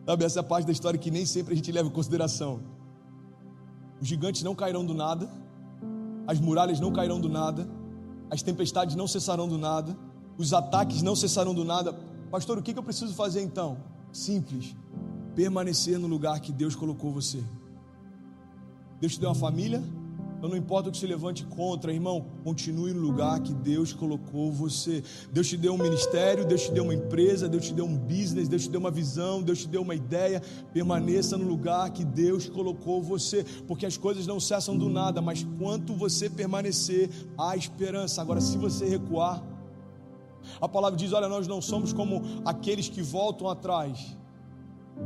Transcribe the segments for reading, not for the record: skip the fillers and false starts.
Sabe, essa é a parte da história que nem sempre a gente leva em consideração. Os gigantes não cairão do nada, as muralhas não cairão do nada, as tempestades não cessarão do nada, os ataques não cessarão do nada. Pastor, o que eu preciso fazer então? Simples, permanecer no lugar que Deus colocou você. Deus te deu uma família, então não importa o que se levante contra, irmão, continue no lugar que Deus colocou você. Deus te deu um ministério, Deus te deu uma empresa, Deus te deu um business, Deus te deu uma visão, Deus te deu uma ideia. Permaneça no lugar que Deus colocou você, porque as coisas não cessam do nada, mas quanto você permanecer, há esperança. Agora, se você recuar, a palavra diz, olha, nós não somos como aqueles que voltam atrás.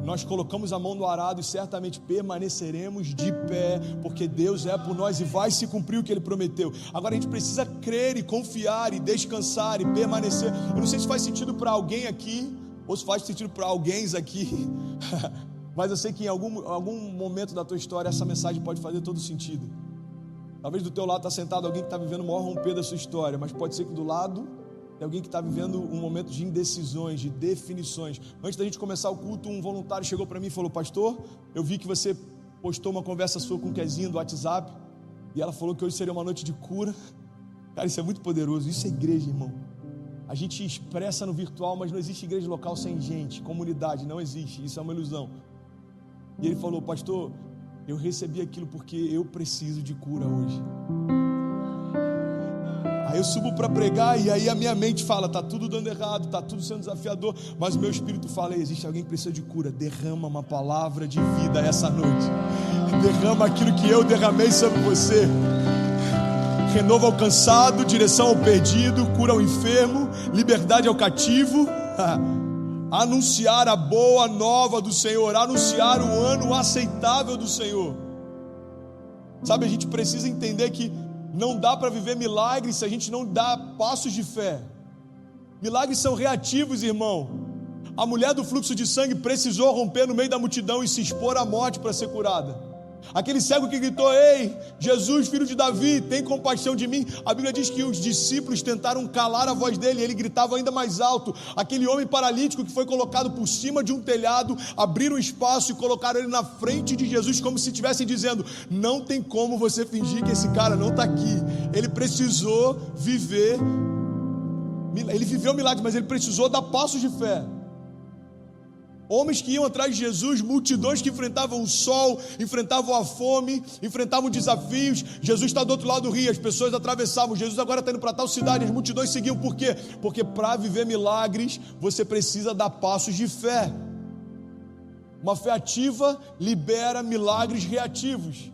Nós colocamos a mão no arado e certamente permaneceremos de pé, porque Deus é por nós e vai se cumprir o que Ele prometeu. Agora a gente precisa crer e confiar e descansar e permanecer. Eu não sei se faz sentido para alguém aqui, ou se faz sentido para alguém aqui, mas eu sei que em algum momento da tua história essa mensagem pode fazer todo sentido. Talvez do teu lado está sentado alguém que está vivendo o maior romper da sua história, mas pode ser que do lado tem alguém que está vivendo um momento de indecisões, de definições. Antes da gente começar o culto, um voluntário chegou para mim e falou, pastor, eu vi que você postou uma conversa sua com o Kezinho do WhatsApp, e ela falou que hoje seria uma noite de cura. Cara, isso é muito poderoso, isso é igreja, irmão. A gente expressa no virtual, mas não existe igreja local sem gente, comunidade, não existe, isso é uma ilusão. E ele falou, pastor, eu recebi aquilo porque eu preciso de cura hoje. Aí eu subo para pregar e aí a minha mente fala, está tudo dando errado, está tudo sendo desafiador, mas o meu espírito fala, existe alguém que precisa de cura, derrama uma palavra de vida essa noite, derrama aquilo que eu derramei sobre você, renova ao cansado, direção ao perdido, cura ao enfermo, liberdade ao cativo, anunciar a boa nova do Senhor, anunciar o ano aceitável do Senhor. Sabe, a gente precisa entender que não dá para viver milagres se a gente não dá passos de fé. Milagres são reativos, irmão. A mulher do fluxo de sangue precisou romper no meio da multidão e se expor à morte para ser curada. Aquele cego que gritou, ei, Jesus, filho de Davi, tem compaixão de mim. A Bíblia diz que os discípulos tentaram calar a voz dele, ele gritava ainda mais alto. Aquele homem paralítico que foi colocado por cima de um telhado, abriram espaço e colocaram ele na frente de Jesus, como se estivessem dizendo, não tem como você fingir que esse cara não está aqui. Ele precisou viver, ele viveu milagres, mas ele precisou dar passos de fé. Homens que iam atrás de Jesus, multidões que enfrentavam o sol, enfrentavam a fome, enfrentavam desafios. Jesus está do outro lado do rio, as pessoas atravessavam. Jesus agora está indo para tal cidade, as multidões seguiam. Por quê? Porque para viver milagres, você precisa dar passos de fé. Uma fé ativa libera milagres reativos.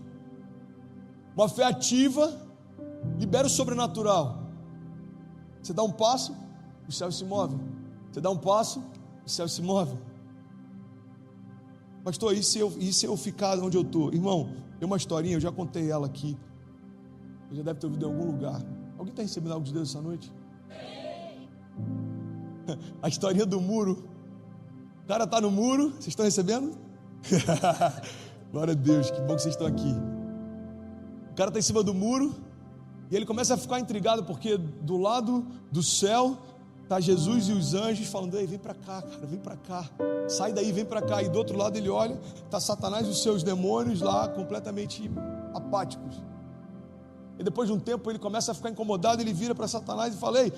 Uma fé ativa libera o sobrenatural. Você dá um passo, o céu se move. Você dá um passo, o céu se move. Pastor, e se eu ficar onde eu estou? Irmão, tem uma historinha, eu já contei ela aqui. Você já deve ter ouvido em algum lugar. Alguém está recebendo algo de Deus essa noite? A historinha do muro. O cara está no muro, vocês estão recebendo? Glória a Deus, que bom que vocês estão aqui. O cara está em cima do muro e ele começa a ficar intrigado porque do lado do céu está Jesus e os anjos falando, ei, vem para cá, cara, vem para cá, sai daí, vem para cá. E do outro lado ele olha, está Satanás e os seus demônios lá completamente apáticos. E depois de um tempo ele começa a ficar incomodado, ele vira para Satanás e fala, ei,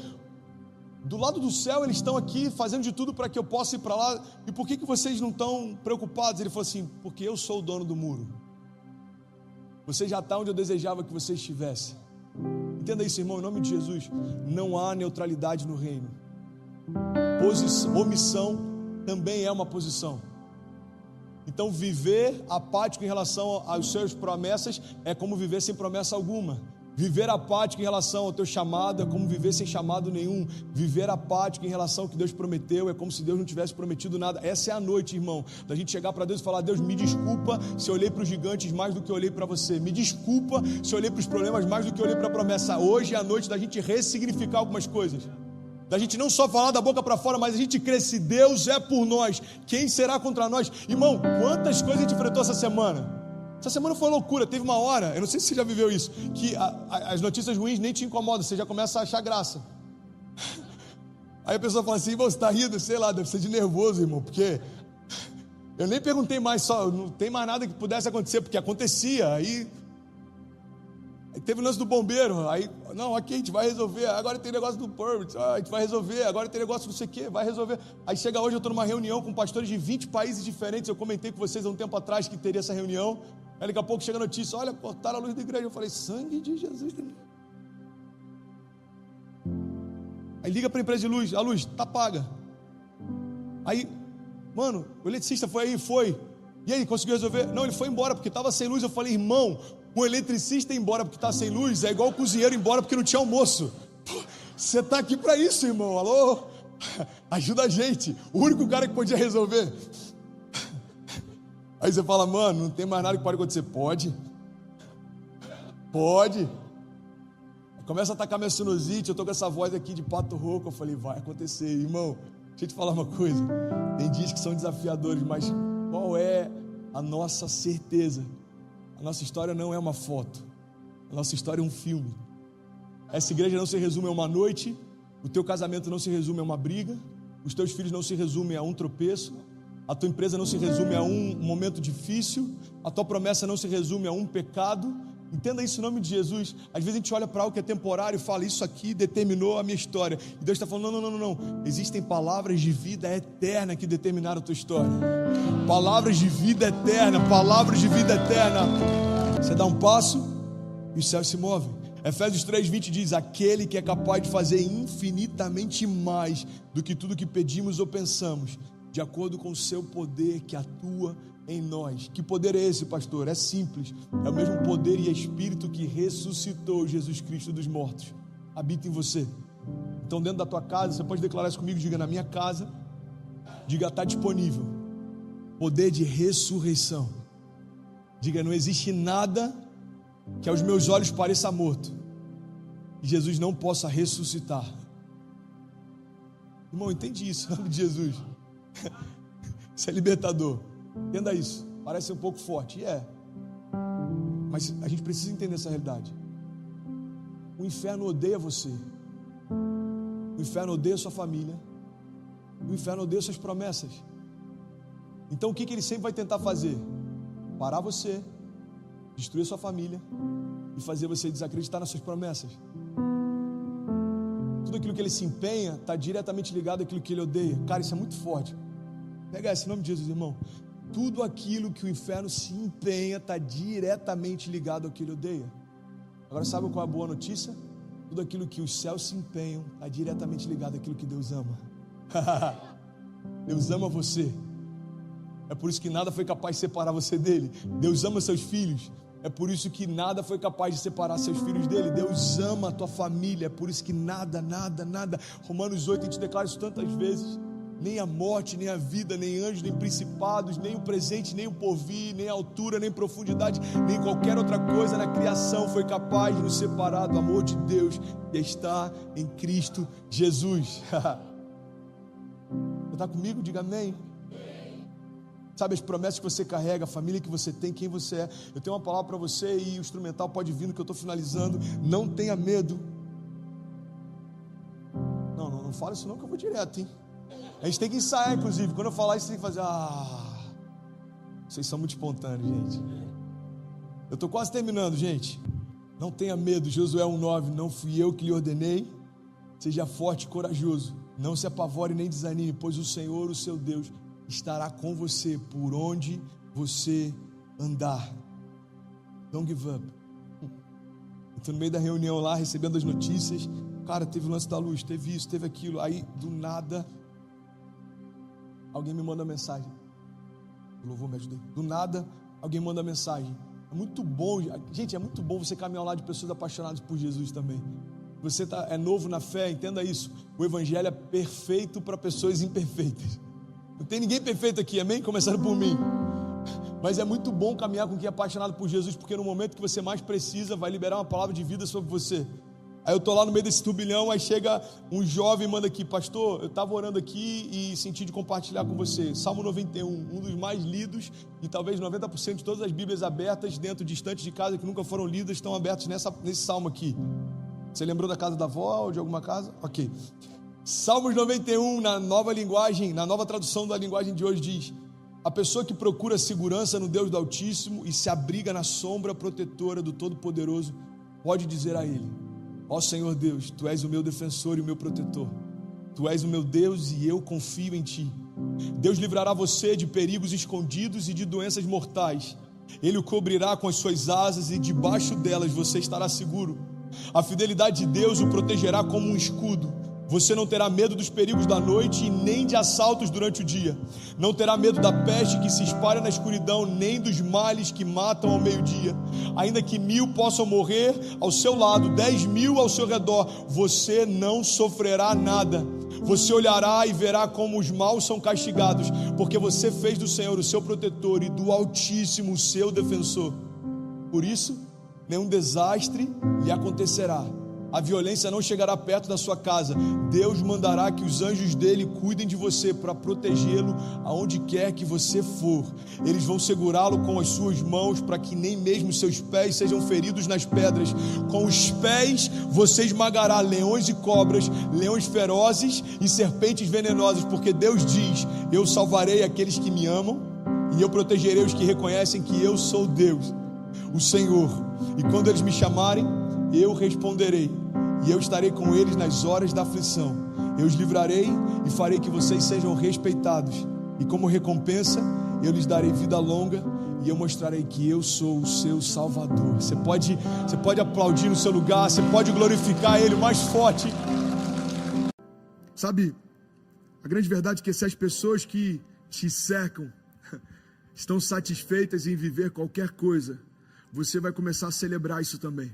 do lado do céu eles estão aqui fazendo de tudo para que eu possa ir para lá, e por que vocês não estão preocupados? Ele falou assim, porque eu sou o dono do muro, você já está onde eu desejava que você estivesse. Entenda isso, irmão, em nome de Jesus. Não há neutralidade no reino. Omissão também é uma posição. Então viver apático em relação às suas promessas é como viver sem promessa alguma. Viver apático em relação ao teu chamado é como viver sem chamado nenhum. Viver apático em relação ao que Deus prometeu é como se Deus não tivesse prometido nada. Essa é a noite, irmão, da gente chegar para Deus e falar, Deus, me desculpa se eu olhei para os gigantes mais do que eu olhei para você. Me desculpa se eu olhei para os problemas mais do que eu olhei para a promessa. Hoje é a noite da gente ressignificar algumas coisas. Da gente não só falar da boca para fora, mas a gente crer, se Deus é por nós, quem será contra nós? Irmão, quantas coisas a gente enfrentou essa semana? Essa semana foi loucura, teve uma hora, eu não sei se você já viveu isso, que as notícias ruins nem te incomodam, você já começa a achar graça. Aí a pessoa fala assim, você está rindo, sei lá, deve ser de nervoso, irmão, porque Eu nem perguntei mais, só não tem mais nada que pudesse acontecer, porque acontecia. Aí teve o lance do bombeiro, aí, não, aqui a gente vai resolver, agora tem negócio do permit, a gente vai resolver, agora tem negócio não sei o que, vai resolver. Aí chega hoje, eu estou numa reunião com pastores de 20 países diferentes, eu comentei com vocês há um tempo atrás que teria essa reunião, aí daqui a pouco chega a notícia, olha, cortaram a luz da igreja, eu falei, sangue de Jesus. Aí liga para a empresa de luz, a luz está paga. Aí, mano, o eletricista foi aí, foi, e aí, conseguiu resolver? Não, ele foi embora porque estava sem luz. Eu falei, irmão, o eletricista ir embora porque está sem luz é igual o cozinheiro ir embora porque não tinha almoço. Pô, você está aqui para isso, irmão, alô? Ajuda a gente, o único cara que podia resolver. Aí você fala, mano, não tem mais nada que pode acontecer. Pode. Começa a atacar minha sinusite, eu estou com essa voz aqui de pato rouco. Eu falei, vai acontecer, irmão. Deixa eu te falar uma coisa, tem dias que são desafiadores, mas qual é a nossa certeza? A nossa história não é uma foto, a nossa história é um filme. Essa igreja não se resume a uma noite, o teu casamento não se resume a uma briga, os teus filhos não se resumem a um tropeço, a tua empresa não se resume a um momento difícil, a tua promessa não se resume a um pecado. Entenda isso em nome de Jesus. Às vezes a gente olha para algo que é temporário e fala, isso aqui determinou a minha história, e Deus está falando, não, existem palavras de vida eterna que determinaram a tua história, palavras de vida eterna, você dá um passo e os céus se movem. Efésios 3:20 diz, aquele que é capaz de fazer infinitamente mais do que tudo que pedimos ou pensamos, de acordo com o seu poder que atua em nós. Que poder é esse, pastor? É simples, é o mesmo poder e espírito que ressuscitou Jesus Cristo dos mortos, habita em você. Então dentro da tua casa, você pode declarar isso comigo, diga, na minha casa, diga, está disponível poder de ressurreição. Diga, não existe nada que aos meus olhos pareça morto e Jesus não possa ressuscitar. Irmão, entende isso em nome de Jesus. Isso é libertador. Entenda isso, parece um pouco forte, mas a gente precisa entender essa realidade. O inferno odeia você, o inferno odeia sua família, o inferno odeia suas promessas. Então o que ele sempre vai tentar fazer? Parar você, destruir sua família e fazer você desacreditar nas suas promessas. Tudo aquilo que ele se empenha está diretamente ligado àquilo que ele odeia. Cara, isso é muito forte. Pega esse nome de Jesus, irmão. Tudo aquilo que o inferno se empenha está diretamente ligado ao que ele odeia. Agora sabe qual é a boa notícia? Tudo aquilo que os céus se empenham está diretamente ligado àquilo que Deus ama. Deus ama você. É por isso que nada foi capaz de separar você dele. Deus ama seus filhos. É por isso que nada foi capaz de separar seus filhos dele. Deus ama a tua família. É por isso que nada. Romanos 8, a gente declara isso tantas vezes. Nem a morte, nem a vida, nem anjos, nem principados, nem o presente, nem o porvir, nem a altura, nem profundidade, nem qualquer outra coisa na criação foi capaz de nos separar do amor de Deus que está em Cristo Jesus. Você está comigo? Diga amém. Sabe as promessas que você carrega, a família que você tem, quem você é. Eu tenho uma palavra para você e o instrumental pode vir no que eu estou finalizando. Não tenha medo. Não fala isso não que eu vou direto, hein? A gente tem que ensaiar, inclusive. Quando eu falar isso, tem que fazer. Vocês são muito espontâneos, gente. Eu estou quase terminando, gente. Não tenha medo, Josué 1:9. Não fui eu que lhe ordenei. Seja forte e corajoso. Não se apavore nem desanime, pois o Senhor, o seu Deus, estará com você por onde você andar. Don't give up. Estou no meio da reunião lá, recebendo as notícias. Cara, teve o lance da luz, teve isso, teve aquilo. Aí, do nada, alguém me manda mensagem. O louvor me ajudou. Do nada, alguém manda mensagem. É muito bom, gente, é muito bom você caminhar ao lado de pessoas apaixonadas por Jesus também. Você é novo na fé, entenda isso. O evangelho é perfeito para pessoas imperfeitas. Não tem ninguém perfeito aqui, amém? Começando por mim. Mas é muito bom caminhar com quem é apaixonado por Jesus, porque no momento que você mais precisa, vai liberar uma palavra de vida sobre você. Aí eu estou lá no meio desse turbilhão, aí chega um jovem e manda aqui, pastor, eu estava orando aqui e senti de compartilhar com você. Salmo 91, um dos mais lidos, e talvez 90% de todas as Bíblias abertas dentro de estantes de casa que nunca foram lidas, estão abertas nesse salmo aqui. Você lembrou da casa da avó ou de alguma casa? Ok. Salmos 91, na nova linguagem, na nova tradução da linguagem de hoje diz: A pessoa que procura segurança no Deus do Altíssimo e se abriga na sombra protetora do Todo-Poderoso, pode dizer a Ele: ó Senhor Deus, Tu és o meu defensor e o meu protetor. Tu és o meu Deus e eu confio em Ti. Deus livrará você de perigos escondidos e de doenças mortais. Ele o cobrirá com as suas asas e debaixo delas você estará seguro. A fidelidade de Deus o protegerá como um escudo. Você não terá medo dos perigos da noite e nem de assaltos durante o dia. Não terá medo da peste que se espalha na escuridão, nem dos males que matam ao meio-dia. Ainda que 1000 possam morrer ao seu lado, 10.000 ao seu redor, você não sofrerá nada. Você olhará e verá como os maus são castigados, porque você fez do Senhor o seu protetor e do Altíssimo o seu defensor. Por isso, nenhum desastre lhe acontecerá. A violência não chegará perto da sua casa. Deus mandará que os anjos dele cuidem de você para protegê-lo aonde quer que você for. Eles vão segurá-lo com as suas mãos para que nem mesmo seus pés sejam feridos nas pedras. Com os pés você esmagará leões e cobras, leões ferozes e serpentes venenosas, porque Deus diz: eu salvarei aqueles que me amam e eu protegerei os que reconhecem que eu sou Deus, o Senhor. E quando eles me chamarem, eu responderei, e eu estarei com eles nas horas da aflição. Eu os livrarei e farei que vocês sejam respeitados, e como recompensa eu lhes darei vida longa, e eu mostrarei que eu sou o seu Salvador. Você pode aplaudir no seu lugar, você pode glorificar Ele mais forte. Sabe, a grande verdade é que se as pessoas que te cercam estão satisfeitas em viver qualquer coisa, você vai começar a celebrar isso também.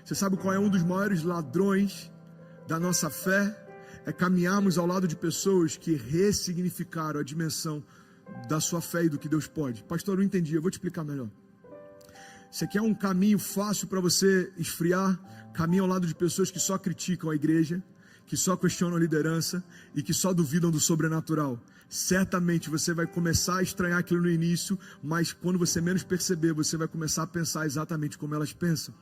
Você sabe qual é um dos maiores ladrões da nossa fé? É caminharmos ao lado de pessoas que ressignificaram a dimensão da sua fé e do que Deus pode. Pastor, eu não entendi, eu vou te explicar melhor. Você quer um caminho fácil para você esfriar? Caminha ao lado de pessoas que só criticam a igreja, que só questionam a liderança e que só duvidam do sobrenatural. Certamente você vai começar a estranhar aquilo no início, mas quando você menos perceber, você vai começar a pensar exatamente como elas pensam.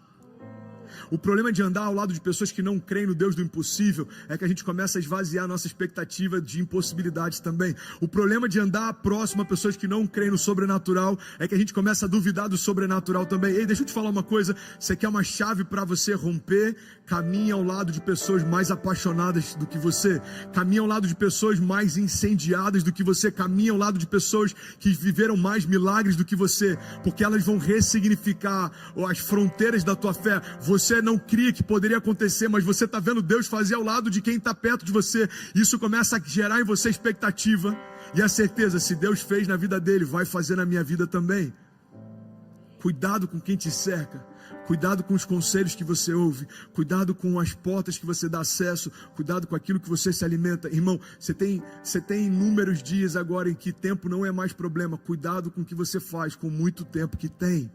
O problema de andar ao lado de pessoas que não creem no Deus do impossível é que a gente começa a esvaziar a nossa expectativa de impossibilidades também. O problema de andar próximo a pessoas que não creem no sobrenatural é que a gente começa a duvidar do sobrenatural também. Ei, deixa eu te falar uma coisa, você quer uma chave para você romper? Caminha ao lado de pessoas mais apaixonadas do que você, caminha ao lado de pessoas mais incendiadas do que você, caminha ao lado de pessoas que viveram mais milagres do que você, porque elas vão ressignificar as fronteiras da tua fé. Você não cria que poderia acontecer, mas você está vendo Deus fazer ao lado de quem está perto de você. Isso começa a gerar em você expectativa e a certeza: se Deus fez na vida dele, vai fazer na minha vida também. Cuidado com quem te cerca, cuidado com os conselhos que você ouve, cuidado com as portas que você dá acesso, cuidado com aquilo que você se alimenta. Irmão, você tem inúmeros dias agora em que tempo não é mais problema. Cuidado com o que você faz com muito tempo que tem.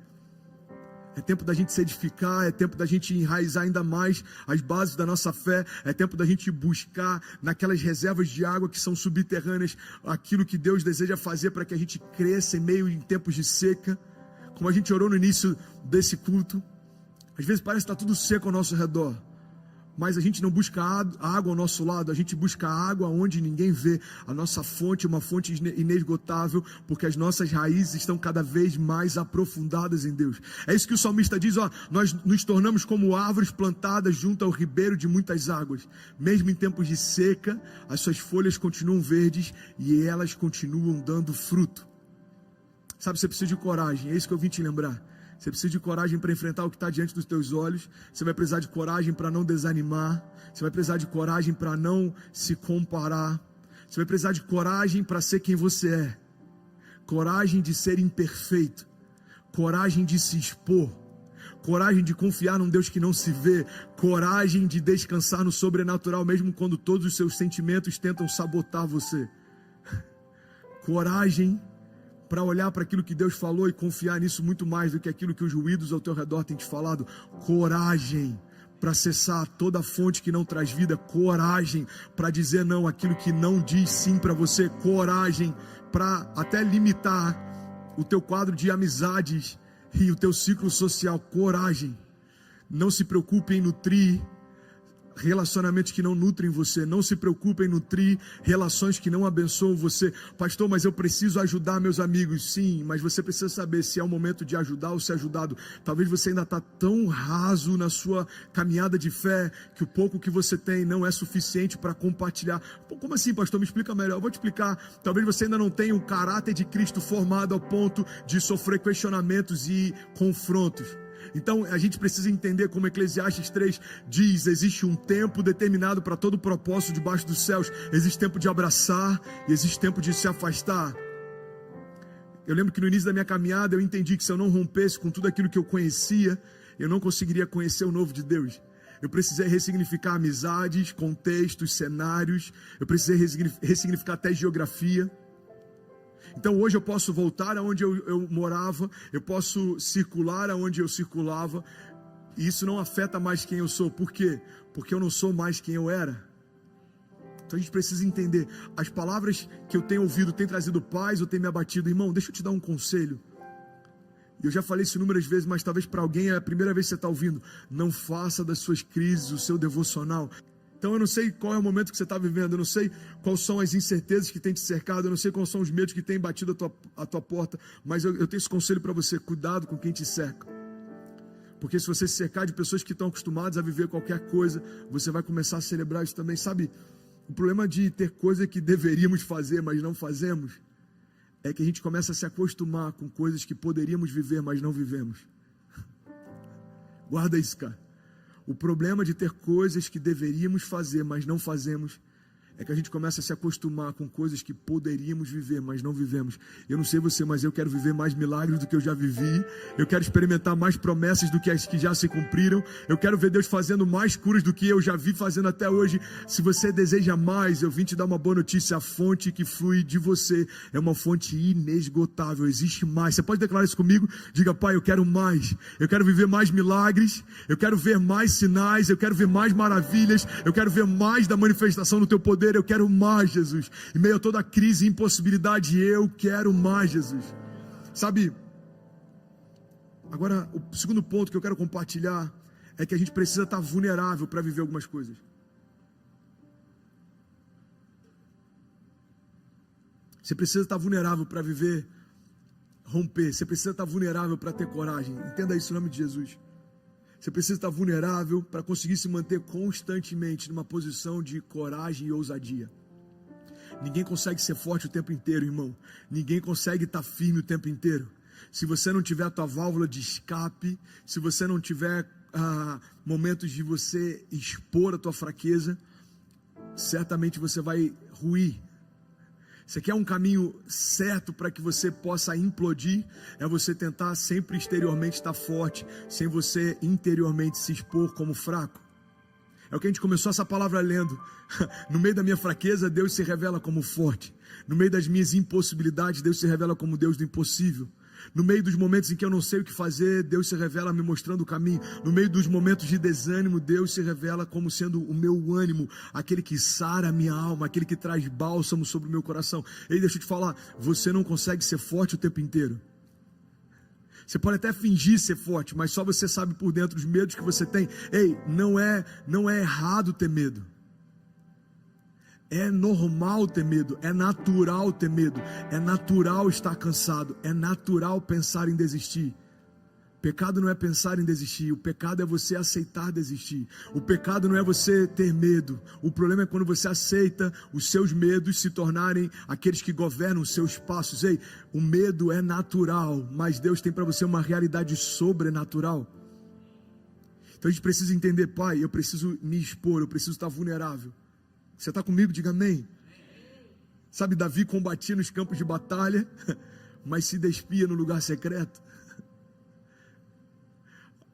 É tempo da gente se edificar, é tempo da gente enraizar ainda mais as bases da nossa fé, é tempo da gente buscar naquelas reservas de água que são subterrâneas aquilo que Deus deseja fazer para que a gente cresça em tempos de seca. Como a gente orou no início desse culto, às vezes parece que está tudo seco ao nosso redor, mas a gente não busca água ao nosso lado, a gente busca água onde ninguém vê. A nossa fonte é uma fonte inesgotável, porque as nossas raízes estão cada vez mais aprofundadas em Deus. É isso que o salmista diz, nós nos tornamos como árvores plantadas junto ao ribeiro de muitas águas. Mesmo em tempos de seca, as suas folhas continuam verdes e elas continuam dando fruto. Sabe, você precisa de coragem, é isso que eu vim te lembrar. Você precisa de coragem para enfrentar o que está diante dos teus olhos. Você vai precisar de coragem para não desanimar. Você vai precisar de coragem para não se comparar. Você vai precisar de coragem para ser quem você é. Coragem de ser imperfeito. Coragem de se expor. Coragem de confiar num Deus que não se vê. Coragem de descansar no sobrenatural, mesmo quando todos os seus sentimentos tentam sabotar você. Coragem para olhar para aquilo que Deus falou e confiar nisso muito mais do que aquilo que os ruídos ao teu redor têm te falado. Coragem para cessar toda fonte que não traz vida. Coragem para dizer não àquilo que não diz sim para você. Coragem para até limitar o teu quadro de amizades e o teu ciclo social. Coragem. Não se preocupe em nutrir relacionamentos que não nutrem você. Não se preocupe em nutrir relações que não abençoam você. Pastor, mas eu preciso ajudar meus amigos. Sim, mas você precisa saber se é o momento de ajudar ou ser ajudado. Talvez você ainda está tão raso na sua caminhada de fé que o pouco que você tem não é suficiente para compartilhar. Pô, como assim, pastor? Me explica melhor. Eu vou te explicar. Talvez você ainda não tenha o caráter de Cristo formado ao ponto de sofrer questionamentos e confrontos. Então a gente precisa entender, como Eclesiastes 3 diz, existe um tempo determinado para todo propósito debaixo dos céus. Existe tempo de abraçar e existe tempo de se afastar. Eu lembro que no início da minha caminhada eu entendi que se eu não rompesse com tudo aquilo que eu conhecia, eu não conseguiria conhecer o novo de Deus. Eu precisei ressignificar amizades, contextos, cenários. Eu precisei ressignificar até geografia. Então hoje eu posso voltar aonde eu morava, eu posso circular aonde eu circulava, e isso não afeta mais quem eu sou. Por quê? Porque eu não sou mais quem eu era. Então a gente precisa entender, as palavras que eu tenho ouvido têm trazido paz ou têm me abatido? Irmão, deixa eu te dar um conselho. Eu já falei isso inúmeras vezes, mas talvez para alguém é a primeira vez que você está ouvindo. Não faça das suas crises o seu devocional. Então eu não sei qual é o momento que você está vivendo, eu não sei quais são as incertezas que tem te cercado, eu não sei quais são os medos que têm batido a tua porta, mas eu tenho esse conselho para você: cuidado com quem te cerca. Porque se você se cercar de pessoas que estão acostumadas a viver qualquer coisa, você vai começar a celebrar isso também. Sabe, o problema de ter coisa que deveríamos fazer, mas não fazemos, é que a gente começa a se acostumar com coisas que poderíamos viver, mas não vivemos. Guarda isso, cara. O problema de ter coisas que deveríamos fazer, mas não fazemos, é que a gente começa a se acostumar com coisas que poderíamos viver, mas não vivemos. Eu não sei você, mas eu quero viver mais milagres do que eu já vivi. Eu quero experimentar mais promessas do que as que já se cumpriram. Eu quero ver Deus fazendo mais curas do que eu já vi fazendo até hoje. Se você deseja mais, eu vim te dar uma boa notícia: a fonte que flui de você é uma fonte inesgotável. Existe mais. Você pode declarar isso comigo? Diga: Pai, eu quero mais. Eu quero viver mais milagres. Eu quero ver mais sinais. Eu quero ver mais maravilhas. Eu quero ver mais da manifestação do teu poder. Eu quero mais, Jesus. Em meio a toda a crise e impossibilidade, eu quero mais, Jesus. Sabe, agora o segundo ponto que eu quero compartilhar é que a gente precisa estar vulnerável para viver algumas coisas. Você precisa estar vulnerável para viver, romper. Você precisa estar vulnerável para ter coragem. Entenda isso em nome de Jesus. Você precisa estar vulnerável para conseguir se manter constantemente numa posição de coragem e ousadia. Ninguém consegue ser forte o tempo inteiro, irmão. Ninguém consegue estar firme o tempo inteiro. Se você não tiver a tua válvula de escape, se você não tiver momentos de você expor a tua fraqueza, certamente você vai ruir. Você quer um caminho certo para que você possa implodir? É você tentar sempre exteriormente estar forte, sem você interiormente se expor como fraco. É o que a gente começou essa palavra lendo. No meio da minha fraqueza, Deus se revela como forte. No meio das minhas impossibilidades, Deus se revela como Deus do impossível. No meio dos momentos em que eu não sei o que fazer, Deus se revela me mostrando o caminho. No meio dos momentos de desânimo, Deus se revela como sendo o meu ânimo, aquele que sara a minha alma, aquele que traz bálsamo sobre o meu coração. Ei, deixa eu te falar, você não consegue ser forte o tempo inteiro. Você pode até fingir ser forte, mas só você sabe por dentro os medos que você tem. Ei, não é errado ter medo. É normal ter medo, é natural ter medo, é natural estar cansado, é natural pensar em desistir. Pecado não é pensar em desistir, o pecado é você aceitar desistir. O pecado não é você ter medo, o problema é quando você aceita os seus medos se tornarem aqueles que governam os seus passos. Ei, o medo é natural, mas Deus tem para você uma realidade sobrenatural. Então a gente precisa entender: Pai, eu preciso me expor, eu preciso estar vulnerável. Você está comigo? Diga amém. Sabe, Davi combatia nos campos de batalha, mas se despia no lugar secreto.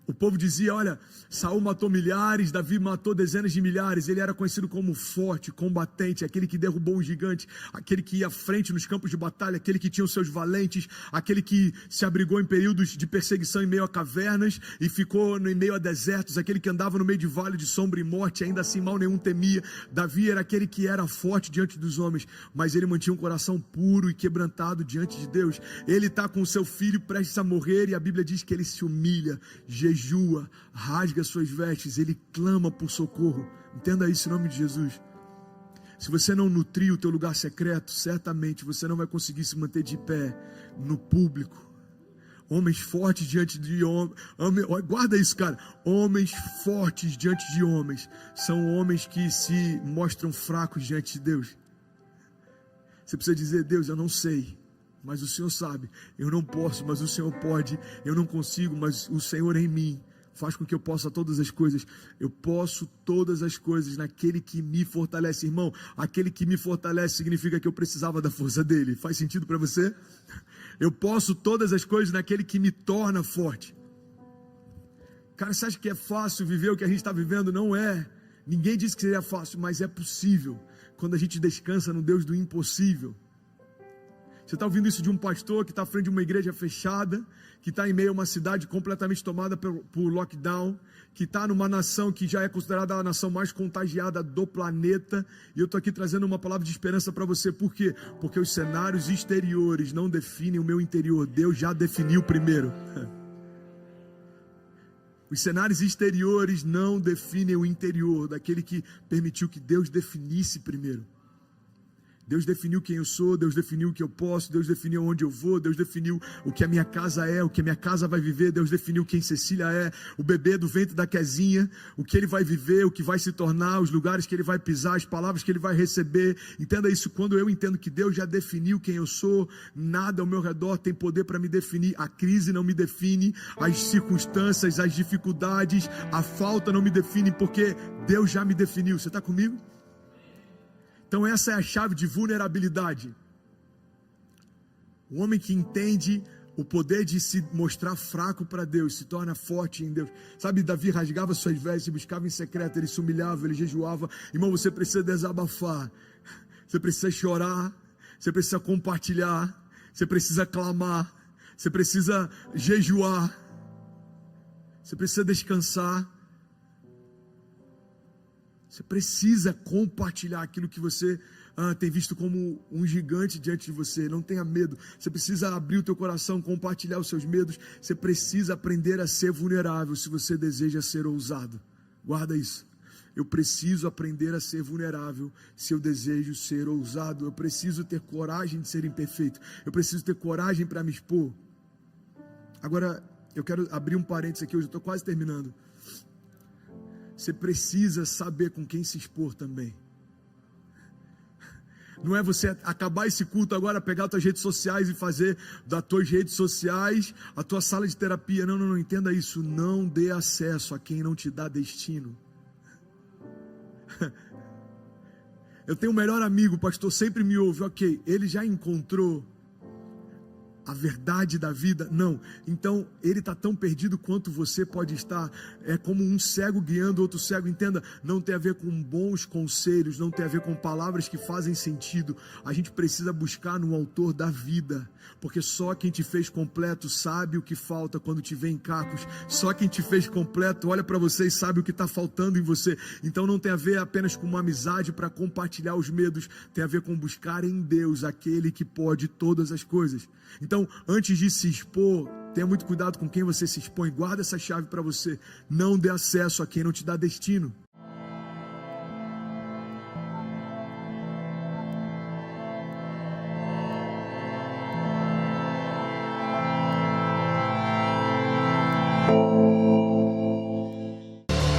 O povo dizia: olha, Saul matou milhares, Davi matou dezenas de milhares. Ele era conhecido como forte, combatente, aquele que derrubou um gigante, aquele que ia à frente nos campos de batalha, aquele que tinha os seus valentes, aquele que se abrigou em períodos de perseguição em meio a cavernas e ficou em meio a desertos, aquele que andava no meio de vale de sombra e morte, ainda assim mal nenhum temia. Davi era aquele que era forte diante dos homens, mas ele mantinha um coração puro e quebrantado diante de Deus. Ele está com o seu filho prestes a morrer e a Bíblia diz que ele se humilha, jejua jejua, rasga suas vestes, ele clama por socorro. Entenda isso em nome de Jesus. Se você não nutrir o teu lugar secreto, certamente você não vai conseguir se manter de pé no público. Homens fortes diante de homens, guarda isso, cara. Homens fortes diante de homens são homens que se mostram fracos diante de Deus. Você precisa dizer: Deus, eu não sei, mas o Senhor sabe. Eu não posso, mas o Senhor pode. Eu não consigo, mas o Senhor em mim faz com que eu possa todas as coisas. Eu posso todas as coisas naquele que me fortalece. Irmão, aquele que me fortalece significa que eu precisava da força dele. Faz sentido para você? Eu posso todas as coisas naquele que me torna forte. Cara, você acha que é fácil viver o que a gente está vivendo? Não é. Ninguém disse que seria fácil, mas é possível quando a gente descansa no Deus do impossível. Você está ouvindo isso de um pastor que está à frente de uma igreja fechada, que está em meio a uma cidade completamente tomada por lockdown, que está numa nação que já é considerada a nação mais contagiada do planeta, e eu estou aqui trazendo uma palavra de esperança para você. Por quê? Porque os cenários exteriores não definem o meu interior. Deus já definiu primeiro. Os cenários exteriores não definem o interior daquele que permitiu que Deus definisse primeiro. Deus definiu quem eu sou, Deus definiu o que eu posso, Deus definiu onde eu vou, Deus definiu o que a minha casa é, o que a minha casa vai viver, Deus definiu quem Cecília é, o bebê do ventre da Quezinha, o que ele vai viver, o que vai se tornar, os lugares que ele vai pisar, as palavras que ele vai receber. Entenda isso, quando eu entendo que Deus já definiu quem eu sou, nada ao meu redor tem poder para me definir. A crise não me define, as circunstâncias, as dificuldades, a falta não me define, porque Deus já me definiu. Você está comigo? Então essa é a chave de vulnerabilidade. O homem que entende o poder de se mostrar fraco para Deus, se torna forte em Deus. Sabe, Davi rasgava suas vestes, buscava em secreto, ele se humilhava, ele jejuava. Irmão, você precisa desabafar, você precisa chorar, você precisa compartilhar, você precisa clamar, você precisa jejuar, você precisa descansar. Você precisa compartilhar aquilo que você tem visto como um gigante diante de você. Não tenha medo. Você precisa abrir o teu coração, compartilhar os seus medos. Você precisa aprender a ser vulnerável se você deseja ser ousado. Guarda isso. Eu preciso aprender a ser vulnerável se eu desejo ser ousado. Eu preciso ter coragem de ser imperfeito. Eu preciso ter coragem para me expor. Agora, eu quero abrir um parênteses aqui. Eu já estou quase terminando. Você precisa saber com quem se expor também. Não é você acabar esse culto agora, pegar as tuas redes sociais e fazer das tuas redes sociais a tua sala de terapia. Não, entenda isso. Não dê acesso a quem não te dá destino. Eu tenho um melhor amigo, o pastor sempre me ouve. Ok, ele já encontrou a verdade da vida? Não. Então ele está tão perdido quanto você pode estar. É como um cego guiando outro cego. Entenda, não tem a ver com bons conselhos, não tem a ver com palavras que fazem sentido. A gente precisa buscar no autor da vida, porque só quem te fez completo sabe o que falta quando te vê em cacos. Só quem te fez completo olha para você e sabe o que está faltando em você. Então não tem a ver apenas com uma amizade para compartilhar os medos, tem a ver com buscar em Deus aquele que pode todas as coisas. Então, antes de se expor, tenha muito cuidado com quem você se expõe. Guarda essa chave para você. Não dê acesso a quem não te dá destino.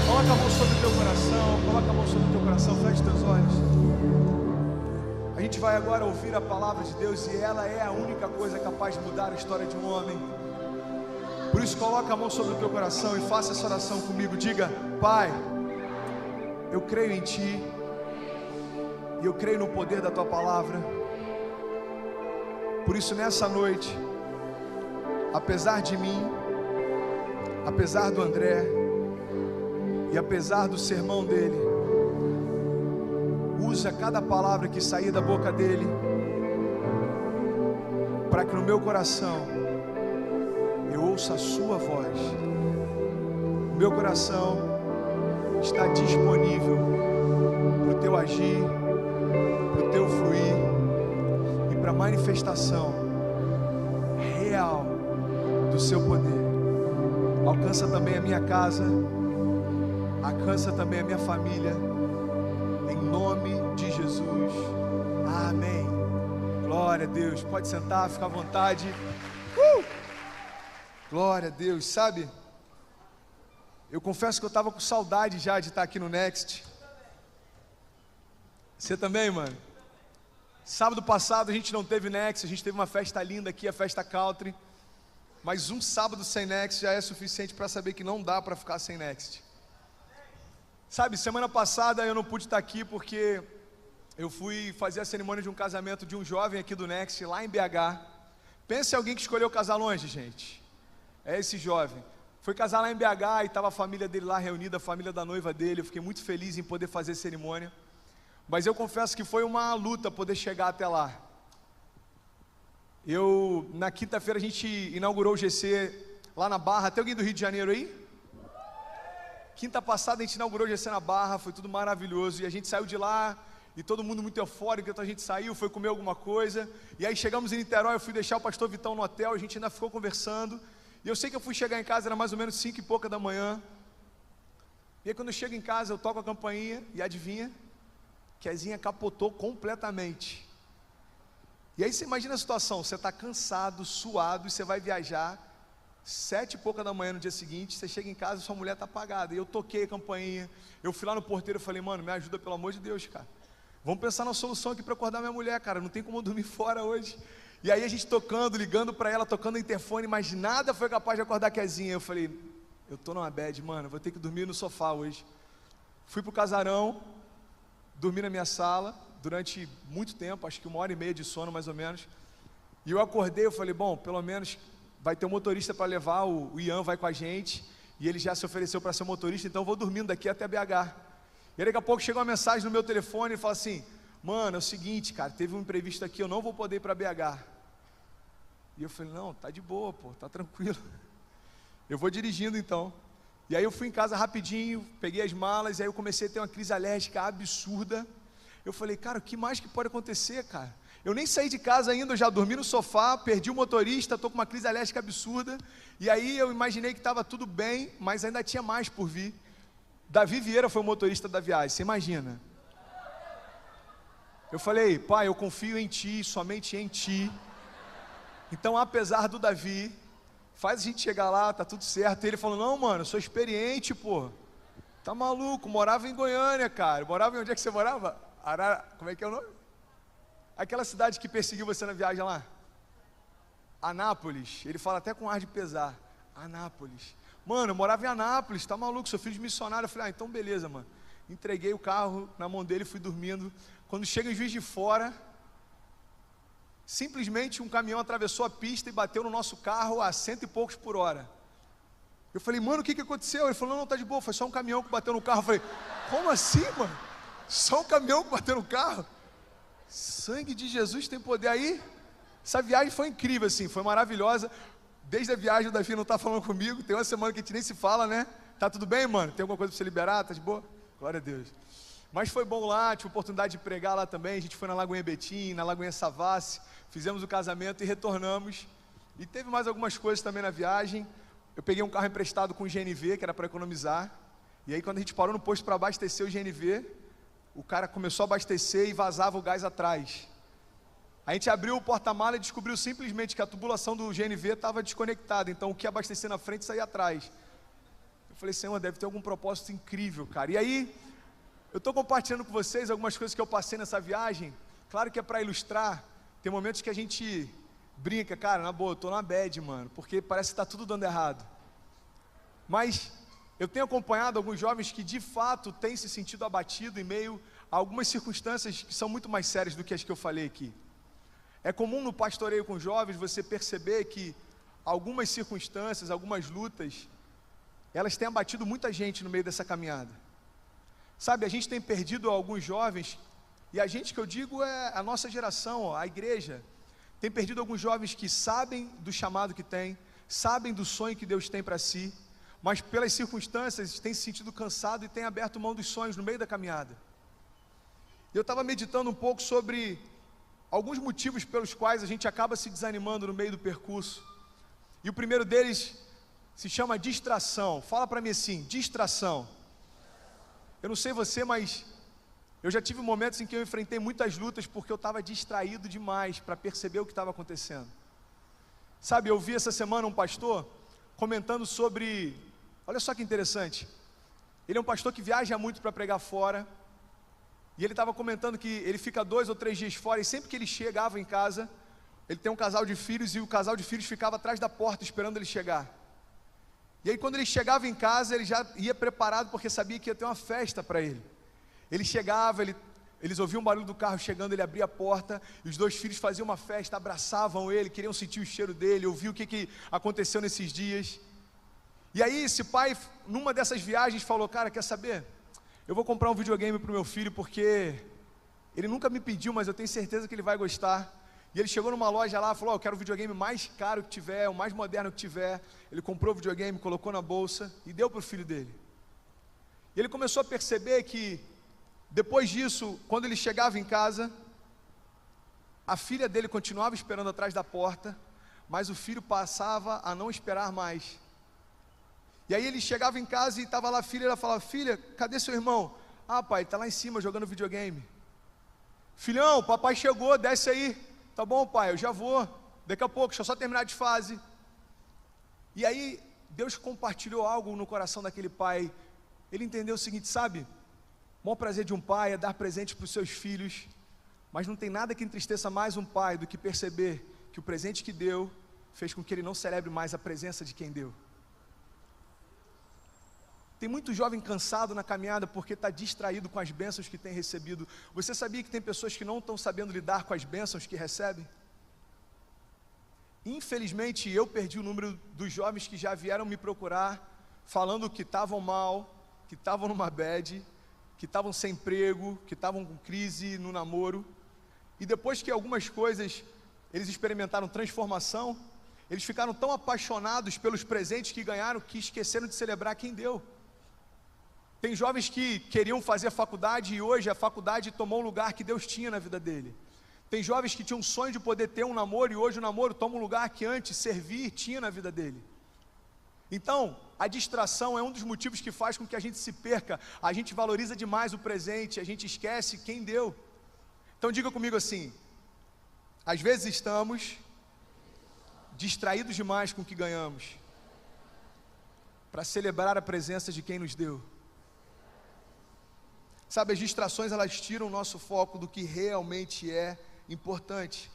Coloca a mão sobre o teu coração. Coloca a mão sobre o teu coração. Feche teus olhos. A gente vai agora ouvir a palavra de Deus e ela é a única coisa capaz de mudar a história de um homem. Por isso coloca a mão sobre o teu coração e faça essa oração comigo. Diga: Pai, eu creio em Ti e eu creio no poder da Tua palavra. Por isso nessa noite, apesar de mim, apesar do André e apesar do sermão dele, usa cada palavra que sair da boca dele, para que no meu coração eu ouça a sua voz. O meu coração está disponível para o teu agir, para o teu fluir e para a manifestação real do seu poder. alcança também a minha casa, alcança também a minha família, em nome de Jesus, amém. Glória a Deus, pode sentar, fica à vontade. Glória a Deus, sabe, eu confesso que eu estava com saudade já de estar aqui no Next. Você também, mano? Sábado passado a gente não teve Next, a gente teve uma festa linda aqui, a festa Country. Mas um sábado sem Next já é suficiente para saber que não dá para ficar sem Next. Sabe, semana passada eu não pude estar aqui porque eu fui fazer a cerimônia de um casamento de um jovem aqui do Next, lá em BH. Pense em alguém que escolheu casar longe, gente. É esse jovem. Foi casar lá em BH e estava a família dele lá reunida, a família da noiva dele. Eu fiquei muito feliz em poder fazer a cerimônia. Mas eu confesso que foi uma luta poder chegar até lá. Na quinta-feira a gente inaugurou o GC lá na Barra. Tem alguém do Rio de Janeiro aí? Quinta passada a gente inaugurou o GC na Barra, foi tudo maravilhoso. E a gente saiu de lá e todo mundo muito eufórico. Então a gente saiu, foi comer alguma coisa. E aí chegamos em Niterói, eu fui deixar o pastor Vitão no hotel. A gente ainda ficou conversando. E eu sei que eu fui chegar em casa, era mais ou menos 5 e pouca da manhã. E aí quando eu chego em casa, eu toco a campainha e adivinha? Kezinha capotou completamente. E aí você imagina a situação, você está cansado, suado, e você vai viajar, 7 e pouca da manhã no dia seguinte, você chega em casa e sua mulher está apagada. E eu toquei a campainha, eu fui lá no porteiro e falei, mano, me ajuda pelo amor de Deus, cara. Vamos pensar na solução aqui para acordar minha mulher, cara, não tem como eu dormir fora hoje. E aí a gente tocando, ligando para ela, tocando o interfone, mas nada foi capaz de acordar a Kezinha. Eu falei, eu tô numa bad, mano, vou ter que dormir no sofá hoje. Fui pro casarão, dormi na minha sala, durante muito tempo, acho que 1h30 de sono mais ou menos. E eu acordei, eu falei, bom, pelo menos vai ter um motorista para levar, o Ian vai com a gente, e ele já se ofereceu para ser motorista, então eu vou dormindo daqui até BH. E aí daqui a pouco chegou uma mensagem no meu telefone e fala assim, mano, é o seguinte, cara, teve um imprevisto aqui, eu não vou poder ir para BH. E eu falei, não, tá de boa, pô, tá tranquilo. Eu vou dirigindo então. E aí eu fui em casa rapidinho, peguei as malas, e aí eu comecei a ter uma crise alérgica absurda. Eu falei, cara, o que mais que pode acontecer, cara? Eu nem saí de casa ainda, eu já dormi no sofá, perdi o motorista, estou com uma crise alérgica absurda. E aí eu imaginei que estava tudo bem, mas ainda tinha mais por vir. Davi Vieira foi o motorista da viagem, você imagina? Eu falei, pai, eu confio em ti, somente em ti. Então, apesar do Davi, faz a gente chegar lá, tá tudo certo. E ele falou, não, mano, eu sou experiente, pô. Tá maluco, morava em Goiânia, cara. Morava em onde é que você morava? Como é que é o nome? Aquela cidade que perseguiu você na viagem lá? Anápolis. Ele fala até com ar de pesar. Anápolis. Mano, eu morava em Anápolis, tá maluco, sou filho de missionário. Eu falei, então beleza, mano. Entreguei o carro na mão dele e fui dormindo. Quando chega em Juiz de Fora, simplesmente um caminhão atravessou a pista e bateu no nosso carro a 100 e poucos por hora. Eu falei, mano, o que aconteceu? Ele falou, não, tá de boa, foi só um caminhão que bateu no carro. Eu falei, como assim, mano? Só um caminhão que bateu no carro? Sangue de Jesus tem poder aí? Essa viagem foi incrível, assim, foi maravilhosa. Desde a viagem o Davi não tá falando comigo, tem uma semana que a gente nem se fala, né? Tá tudo bem, mano? Tem alguma coisa para você liberar? Tá de boa? Glória a Deus. Mas foi bom lá, tive oportunidade de pregar lá também. A gente foi na Lagoinha Betim, na Lagoinha Savassi, fizemos o casamento e retornamos. E teve mais algumas coisas também na viagem. Eu peguei um carro emprestado com o GNV, que era para economizar. E aí quando a gente parou no posto para abastecer o GNV, o cara começou a abastecer e vazava o gás atrás. A gente abriu o porta-mala e descobriu simplesmente que a tubulação do GNV estava desconectada. Então o que abastecer na frente saía atrás. Eu falei, Senhor, deve ter algum propósito incrível, cara. E aí, eu estou compartilhando com vocês algumas coisas que eu passei nessa viagem. Claro que é para ilustrar. Tem momentos que a gente brinca, cara, na boa, eu estou na bad, mano, porque parece que está tudo dando errado. Mas eu tenho acompanhado alguns jovens que de fato têm se sentido abatido em meio a algumas circunstâncias que são muito mais sérias do que as que eu falei aqui. É comum no pastoreio com jovens você perceber que algumas circunstâncias, algumas lutas, elas têm abatido muita gente no meio dessa caminhada. Sabe, a gente tem perdido alguns jovens, e a gente que eu digo é a nossa geração, a igreja, tem perdido alguns jovens que sabem do chamado que tem, sabem do sonho que Deus tem para si, mas pelas circunstâncias têm se sentido cansado e têm aberto mão dos sonhos no meio da caminhada. Eu estava meditando um pouco sobre alguns motivos pelos quais a gente acaba se desanimando no meio do percurso. E o primeiro deles se chama distração. Fala para mim assim, distração. Eu não sei você, mas eu já tive momentos em que eu enfrentei muitas lutas porque eu estava distraído demais para perceber o que estava acontecendo. Sabe, eu vi essa semana um pastor comentando sobre, olha só que interessante, ele é um pastor que viaja muito para pregar fora, e ele estava comentando que ele fica 2 ou 3 dias fora, e sempre que ele chegava em casa, ele tem um casal de filhos, e o casal de filhos ficava atrás da porta esperando ele chegar. E aí quando ele chegava em casa, ele já ia preparado, porque sabia que ia ter uma festa para ele. Ele chegava, eles ouviam o barulho do carro chegando, ele abria a porta, e os 2 filhos faziam uma festa, abraçavam ele, queriam sentir o cheiro dele, ouvir o que aconteceu nesses dias. E aí esse pai, numa dessas viagens, falou, cara, quer saber? Eu vou comprar um videogame para o meu filho, porque ele nunca me pediu, mas eu tenho certeza que ele vai gostar. E ele chegou numa loja lá, falou, eu quero o videogame mais caro que tiver, o mais moderno que tiver. Ele comprou o videogame, colocou na bolsa e deu para o filho dele. E ele começou a perceber que, depois disso, quando ele chegava em casa, a filha dele continuava esperando atrás da porta, mas o filho passava a não esperar mais. E aí ele chegava em casa e estava lá a filha, ela falava, filha, cadê seu irmão? Ah, pai, está lá em cima jogando videogame. Filhão, papai chegou, desce aí. Tá bom, pai, eu já vou, daqui a pouco, deixa eu só terminar de fase. E aí, Deus compartilhou algo no coração daquele pai. Ele entendeu o seguinte, sabe? O maior prazer de um pai é dar presente para os seus filhos, mas não tem nada que entristeça mais um pai do que perceber que o presente que deu fez com que ele não celebre mais a presença de quem deu. Tem muito jovem cansado na caminhada porque está distraído com as bênçãos que tem recebido. Você sabia que tem pessoas que não estão sabendo lidar com as bênçãos que recebem? Infelizmente, eu perdi o número dos jovens que já vieram me procurar, falando que estavam mal, que estavam numa bad, que estavam sem emprego, que estavam com crise no namoro. E depois que algumas coisas, eles experimentaram transformação, eles ficaram tão apaixonados pelos presentes que ganharam, que esqueceram de celebrar quem deu. Tem jovens que queriam fazer faculdade e hoje a faculdade tomou o lugar que Deus tinha na vida dele. Tem jovens que tinham um sonho de poder ter um namoro e hoje o namoro toma um lugar que antes servir tinha na vida dele. Então, a distração é um dos motivos que faz com que a gente se perca. A gente valoriza demais o presente, a gente esquece quem deu. Então diga comigo assim, às vezes estamos distraídos demais com o que ganhamos, para celebrar a presença de quem nos deu. Sabe, as distrações, elas tiram o nosso foco do que realmente é importante.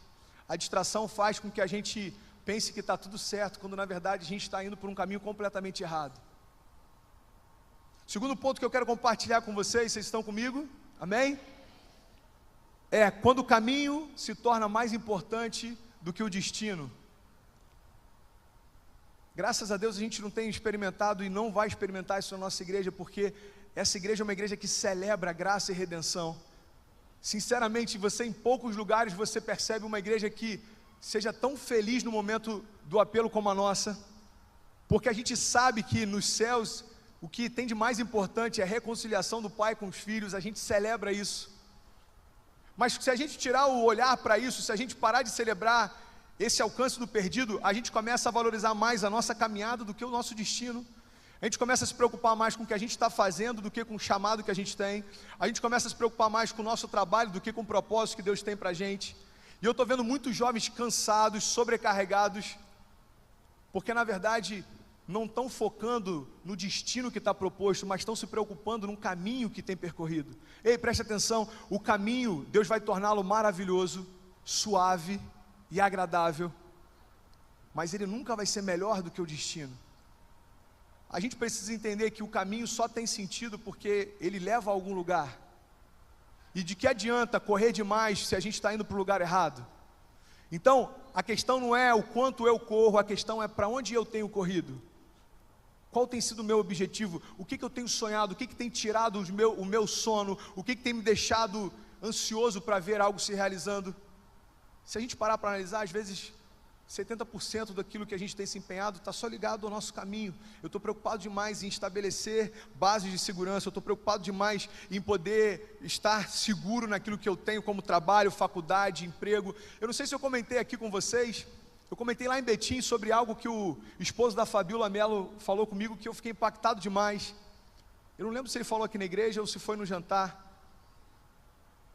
A distração faz com que a gente pense que está tudo certo, quando na verdade a gente está indo por um caminho completamente errado. Segundo ponto que eu quero compartilhar com vocês estão comigo? Amém? É quando o caminho se torna mais importante do que o destino. Graças a Deus a gente não tem experimentado e não vai experimentar isso na nossa igreja, porque essa igreja é uma igreja que celebra graça e redenção. Sinceramente, você em poucos lugares você percebe uma igreja que seja tão feliz no momento do apelo como a nossa, porque a gente sabe que nos céus o que tem de mais importante é a reconciliação do pai com os filhos, a gente celebra isso. Mas se a gente tirar o olhar para isso, se a gente parar de celebrar esse alcance do perdido, a gente começa a valorizar mais a nossa caminhada do que o nosso destino. A gente começa a se preocupar mais com o que a gente está fazendo do que com o chamado que a gente tem. A gente começa a se preocupar mais com o nosso trabalho do que com o propósito que Deus tem para a gente. E eu estou vendo muitos jovens cansados, sobrecarregados, porque na verdade não estão focando no destino que está proposto, mas estão se preocupando no caminho que tem percorrido. Ei, preste atenção, o caminho, Deus vai torná-lo maravilhoso, suave e agradável, mas ele nunca vai ser melhor do que o destino. A gente precisa entender que o caminho só tem sentido porque ele leva a algum lugar. E de que adianta correr demais se a gente está indo para o lugar errado? Então, a questão não é o quanto eu corro, a questão é para onde eu tenho corrido. Qual tem sido o meu objetivo? O que eu tenho sonhado? O que tem tirado o meu sono? O que tem me deixado ansioso para ver algo se realizando? Se a gente parar para analisar, às vezes 70% daquilo que a gente tem se empenhado está só ligado ao nosso caminho. Eu estou preocupado demais em estabelecer bases de segurança, eu estou preocupado demais em poder estar seguro naquilo que eu tenho como trabalho, faculdade, emprego. Eu não sei se eu comentei aqui com vocês, Eu comentei lá em Betim sobre algo que o esposo da Fabiola Mello falou comigo, que eu fiquei impactado demais. Eu não lembro se ele falou aqui na igreja ou se foi no jantar.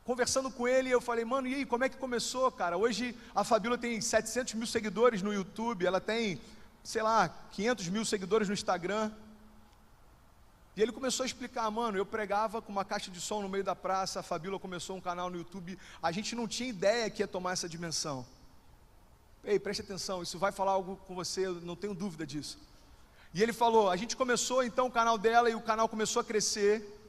Conversando com ele, eu falei, mano, e aí, como é que começou, cara? Hoje a Fabiola tem 700 mil seguidores no YouTube, ela tem, sei lá, 500 mil seguidores no Instagram. E ele começou a explicar, mano, eu pregava com uma caixa de som no meio da praça, a Fabiola começou um canal no YouTube, a gente não tinha ideia que ia tomar essa dimensão. Ei, preste atenção, isso vai falar algo com você, eu não tenho dúvida disso. E ele falou, a gente começou então o canal dela e o canal começou a crescer,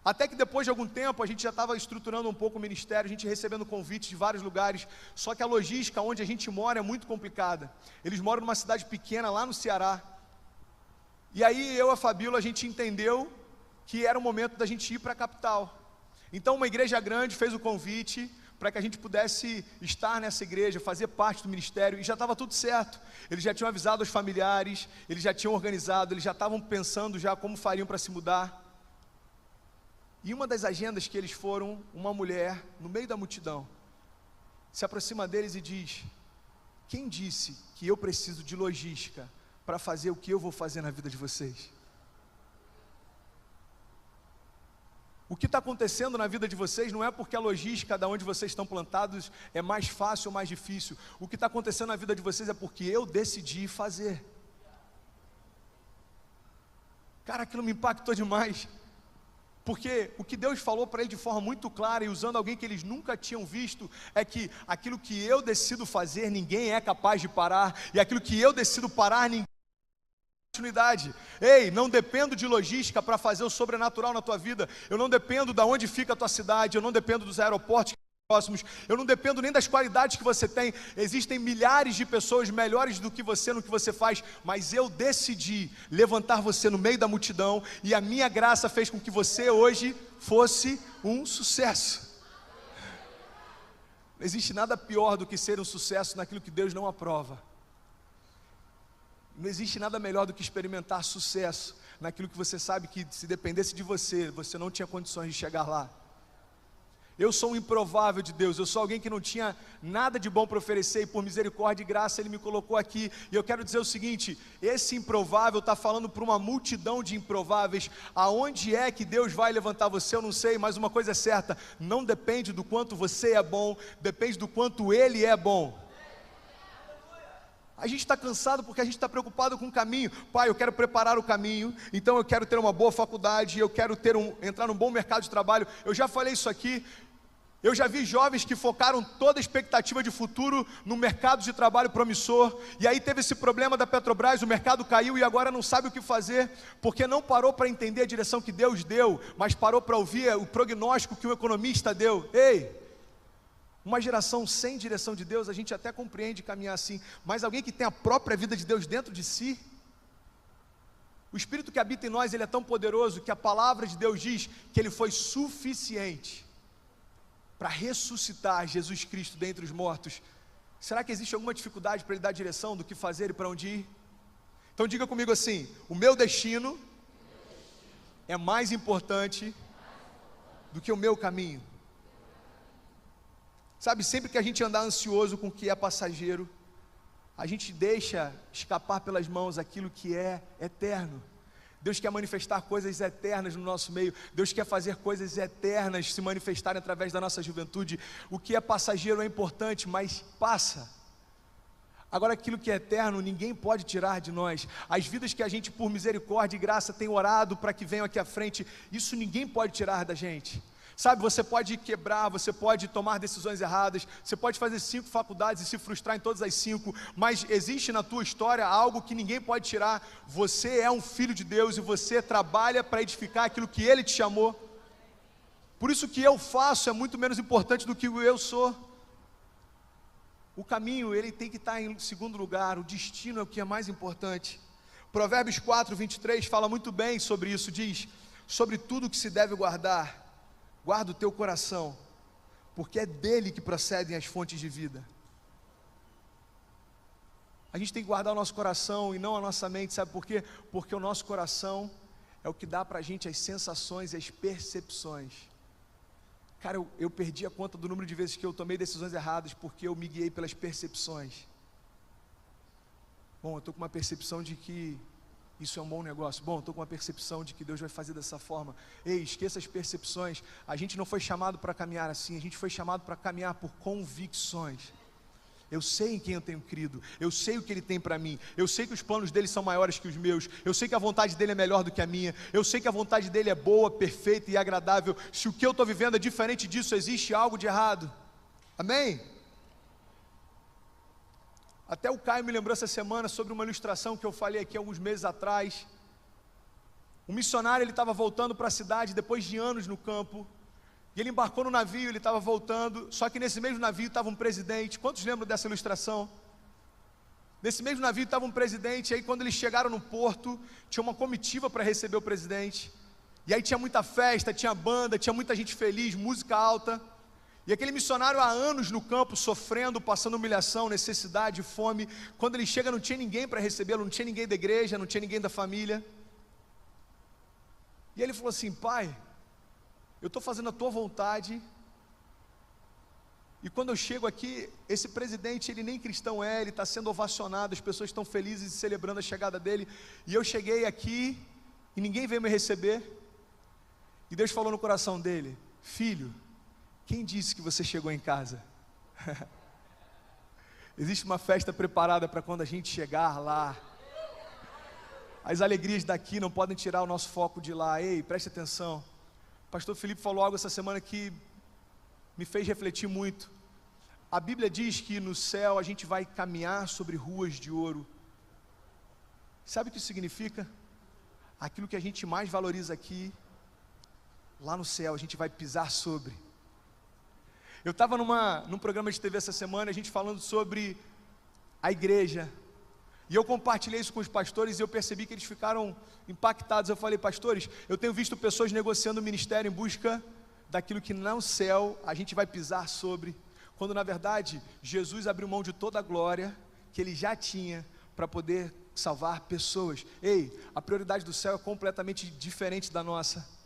até que depois de algum tempo a gente já estava estruturando um pouco o ministério, a gente recebendo convites de vários lugares, só que a logística onde a gente mora é muito complicada. Eles moram numa cidade pequena lá no Ceará. E aí eu e a Fabiola, a gente entendeu que era o momento da gente ir para a capital. Então uma igreja grande fez o convite para que a gente pudesse estar nessa igreja, fazer parte do ministério, e já estava tudo certo. Eles já tinham avisado os familiares, eles já tinham organizado, eles já estavam pensando já como fariam para se mudar. E uma das agendas que eles foram, uma mulher, no meio da multidão, se aproxima deles e diz, quem disse que eu preciso de logística para fazer o que eu vou fazer na vida de vocês? O que está acontecendo na vida de vocês não é porque a logística de onde vocês estão plantados é mais fácil ou mais difícil. O que está acontecendo na vida de vocês é porque eu decidi fazer. Cara, aquilo me impactou demais. Porque o que Deus falou para ele de forma muito clara e usando alguém que eles nunca tinham visto, é que aquilo que eu decido fazer, ninguém é capaz de parar, e aquilo que eu decido parar, ninguém tem oportunidade. Ei, não dependo de logística para fazer o sobrenatural na tua vida, eu não dependo de onde fica a tua cidade, eu não dependo dos aeroportos próximos, eu não dependo nem das qualidades que você tem, existem milhares de pessoas melhores do que você no que você faz, mas eu decidi levantar você no meio da multidão, e a minha graça fez com que você hoje fosse um sucesso. Não existe nada pior do que ser um sucesso naquilo que Deus não aprova. Não existe nada melhor do que experimentar sucesso naquilo que você sabe que se dependesse de você, você não tinha condições de chegar lá. Eu sou um improvável de Deus, eu sou alguém que não tinha nada de bom para oferecer, e por misericórdia e graça Ele me colocou aqui, e eu quero dizer o seguinte, esse improvável está falando para uma multidão de improváveis. Aonde é que Deus vai levantar você, eu não sei, mas uma coisa é certa, não depende do quanto você é bom, depende do quanto Ele é bom. A gente está cansado porque a gente está preocupado com o caminho. Pai, eu quero preparar o caminho, então eu quero ter uma boa faculdade, eu quero entrar num bom mercado de trabalho. Eu já falei isso aqui. Eu já vi jovens que focaram toda a expectativa de futuro no mercado de trabalho promissor, e aí teve esse problema da Petrobras, o mercado caiu e agora não sabe o que fazer, porque não parou para entender a direção que Deus deu, mas parou para ouvir o prognóstico que o economista deu. Ei, uma geração sem direção de Deus, a gente até compreende caminhar assim, mas alguém que tem a própria vida de Deus dentro de si, o Espírito que habita em nós, ele é tão poderoso que a palavra de Deus diz que ele foi suficiente para ressuscitar Jesus Cristo dentre os mortos. Será que existe alguma dificuldade para Ele dar direção do que fazer e para onde ir? Então diga comigo assim, o meu destino é mais importante do que o meu caminho. Sabe, sempre que a gente andar ansioso com o que é passageiro, a gente deixa escapar pelas mãos aquilo que é eterno. Deus quer manifestar coisas eternas no nosso meio, Deus quer fazer coisas eternas se manifestarem através da nossa juventude. O que é passageiro é importante, mas passa. Agora aquilo que é eterno, ninguém pode tirar de nós. As vidas que a gente por misericórdia e graça tem orado para que venham aqui à frente, isso ninguém pode tirar da gente. Sabe, você pode quebrar, você pode tomar decisões erradas, você pode fazer 5 faculdades e se frustrar em todas as 5, mas existe na tua história algo que ninguém pode tirar. Você é um filho de Deus e você trabalha para edificar aquilo que Ele te chamou. Por isso o que eu faço é muito menos importante do que o eu sou. O caminho, ele tem que estar em segundo lugar, o destino é o que é mais importante. Provérbios 4, 23 fala muito bem sobre isso, diz, sobre tudo que se deve guardar, guarda o teu coração, porque é dele que procedem as fontes de vida. A gente tem que guardar o nosso coração e não a nossa mente, sabe por quê? Porque o nosso coração é o que dá para a gente as sensações e as percepções. Cara, eu perdi a conta do número de vezes que eu tomei decisões erradas porque eu me guiei pelas percepções. Bom, eu estou com uma percepção de que isso é um bom negócio. Bom, estou com uma percepção de que Deus vai fazer dessa forma. Ei, esqueça as percepções. A gente não foi chamado para caminhar assim, a gente foi chamado para caminhar por convicções. Eu sei em quem eu tenho crido, eu sei o que Ele tem para mim, eu sei que os planos dEle são maiores que os meus, eu sei que a vontade dEle é melhor do que a minha, eu sei que a vontade dEle é boa, perfeita e agradável. Se o que eu estou vivendo é diferente disso, existe algo de errado. Amém? Até o Caio me lembrou essa semana sobre uma ilustração que eu falei aqui alguns meses atrás. Um missionário, ele estava voltando para a cidade depois de anos no campo, e ele embarcou no navio, ele estava voltando, só que nesse mesmo navio estava um presidente. Quantos lembram dessa ilustração? Nesse mesmo navio estava um presidente, e aí quando eles chegaram no porto, tinha uma comitiva para receber o presidente, e aí tinha muita festa, tinha banda, tinha muita gente feliz, música alta. E aquele missionário há anos no campo, sofrendo, passando humilhação, necessidade, fome. Quando ele chega, não tinha ninguém para recebê-lo, não tinha ninguém da igreja, não tinha ninguém da família. E ele falou assim: pai, eu estou fazendo a tua vontade, e quando eu chego aqui, esse presidente, ele nem cristão é, ele está sendo ovacionado, as pessoas estão felizes e celebrando a chegada dele, e eu cheguei aqui, e ninguém veio me receber. E Deus falou no coração dele: filho, quem disse que você chegou em casa? Existe uma festa preparada para quando a gente chegar lá. As alegrias daqui não podem tirar o nosso foco de lá. Ei, preste atenção. O pastor Felipe falou algo essa semana que me fez refletir muito. A Bíblia diz que no céu a gente vai caminhar sobre ruas de ouro. Sabe o que isso significa? Aquilo que a gente mais valoriza aqui, lá no céu a gente vai pisar sobre. Eu estava num programa de TV essa semana, a gente falando sobre a igreja, e eu compartilhei isso com os pastores, e eu percebi que eles ficaram impactados. Eu falei: pastores, eu tenho visto pessoas negociando o ministério em busca daquilo que no céu a gente vai pisar sobre, quando na verdade Jesus abriu mão de toda a glória que Ele já tinha para poder salvar pessoas. Ei, a prioridade do céu é completamente diferente da nossa.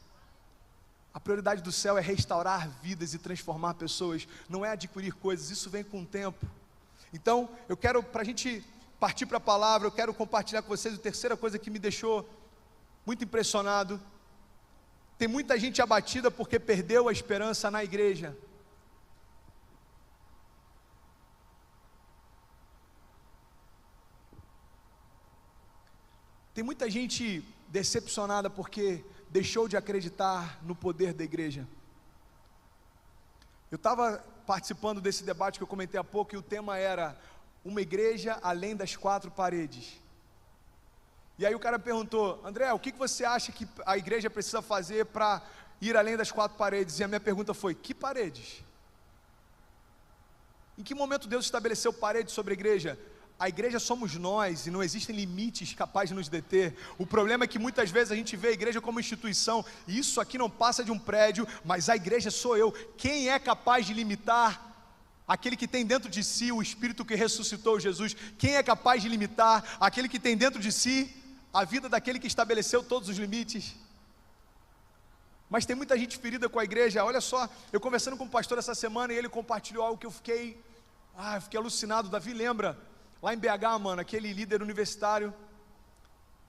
A prioridade do céu é restaurar vidas e transformar pessoas, não é adquirir coisas, isso vem com o tempo. Então, eu quero, para a gente partir para a palavra, eu quero compartilhar com vocês a terceira coisa que me deixou muito impressionado. Tem muita gente abatida porque perdeu a esperança na igreja. Tem muita gente decepcionada porque deixou de acreditar no poder da igreja. Eu estava participando desse debate que eu comentei há pouco, e o tema era uma igreja além das quatro paredes. E aí o cara perguntou: André, o que você acha que a igreja precisa fazer para ir além das quatro paredes? E a minha pergunta foi: que paredes? Em que momento Deus estabeleceu paredes sobre a igreja? A igreja somos nós, e não existem limites capazes de nos deter. O problema é que muitas vezes a gente vê a igreja como instituição, e isso aqui não passa de um prédio, mas a igreja sou eu. Quem é capaz de limitar aquele que tem dentro de si o Espírito que ressuscitou Jesus? Quem é capaz de limitar aquele que tem dentro de si a vida daquele que estabeleceu todos os limites? Mas tem muita gente ferida com a igreja. Olha só, eu conversando com o pastor essa semana, e ele compartilhou algo que eu fiquei alucinado. Davi lembra? Lá em BH, mano, aquele líder universitário.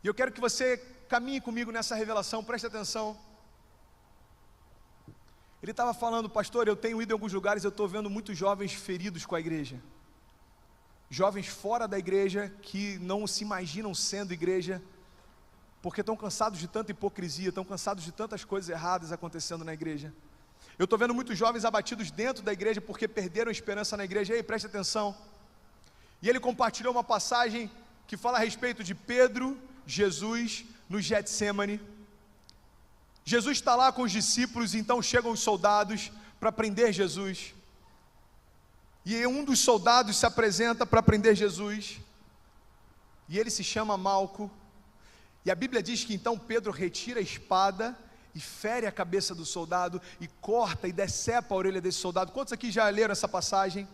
E eu quero que você caminhe comigo nessa revelação, preste atenção. Ele estava falando: pastor, eu tenho ido em alguns lugares, eu estou vendo muitos jovens feridos com a igreja. Jovens fora da igreja, que não se imaginam sendo igreja, porque estão cansados de tanta hipocrisia, estão cansados de tantas coisas erradas acontecendo na igreja. Eu estou vendo muitos jovens abatidos dentro da igreja, porque perderam a esperança na igreja. Ei, preste atenção. E ele compartilhou uma passagem que fala a respeito de Pedro, Jesus, no Getsemane. Jesus está lá com os discípulos, e então chegam os soldados para prender Jesus. E um dos soldados se apresenta para prender Jesus, e ele se chama Malco. E a Bíblia diz que então Pedro retira a espada e fere a cabeça do soldado, e corta e decepa a orelha desse soldado. Quantos aqui já leram essa passagem?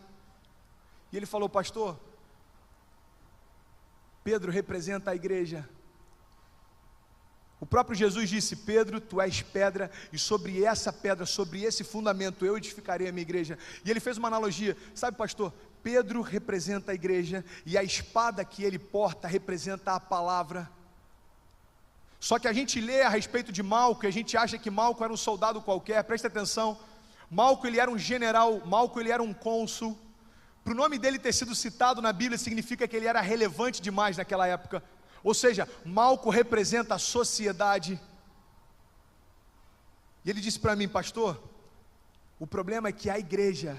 E ele falou: pastor, Pedro representa a igreja. O próprio Jesus disse: Pedro, tu és pedra, e sobre essa pedra, sobre esse fundamento, eu edificarei a minha igreja. E ele fez uma analogia: sabe, pastor, Pedro representa a igreja e a espada que ele porta representa a palavra. Só que a gente lê a respeito de Malco e a gente acha que Malco era um soldado qualquer. Presta atenção, Malco ele era um general, Malco ele era um cônsul. Para o nome dele ter sido citado na Bíblia significa que ele era relevante demais naquela época. Ou seja, Malco representa a sociedade. E ele disse para mim: pastor, o problema é que a igreja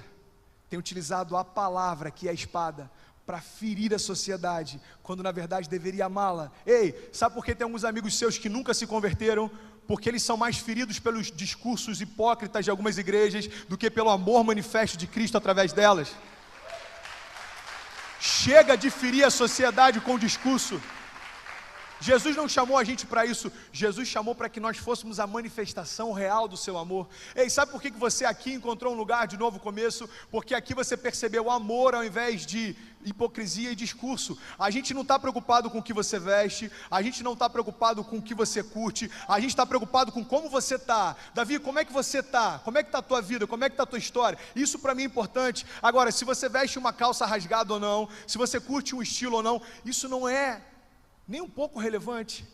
tem utilizado a palavra, que é a espada, para ferir a sociedade, quando na verdade deveria amá-la. Ei, sabe por que tem alguns amigos seus que nunca se converteram? Porque eles são mais feridos pelos discursos hipócritas de algumas igrejas do que pelo amor manifesto de Cristo através delas. Chega de ferir a sociedade com o discurso. Jesus não chamou a gente para isso. Jesus chamou para que nós fôssemos a manifestação real do seu amor. Ei, sabe por que você aqui encontrou um lugar de novo começo? Porque aqui você percebeu amor ao invés de hipocrisia e discurso. A gente não está preocupado com o que você veste, a gente não está preocupado com o que você curte, a gente está preocupado com como você está. Davi, como é que você está? Como é que está a tua vida? Como é que está a tua história? Isso para mim é importante. Agora, se você veste uma calça rasgada ou não, se você curte um estilo ou não, isso não é nem um pouco relevante.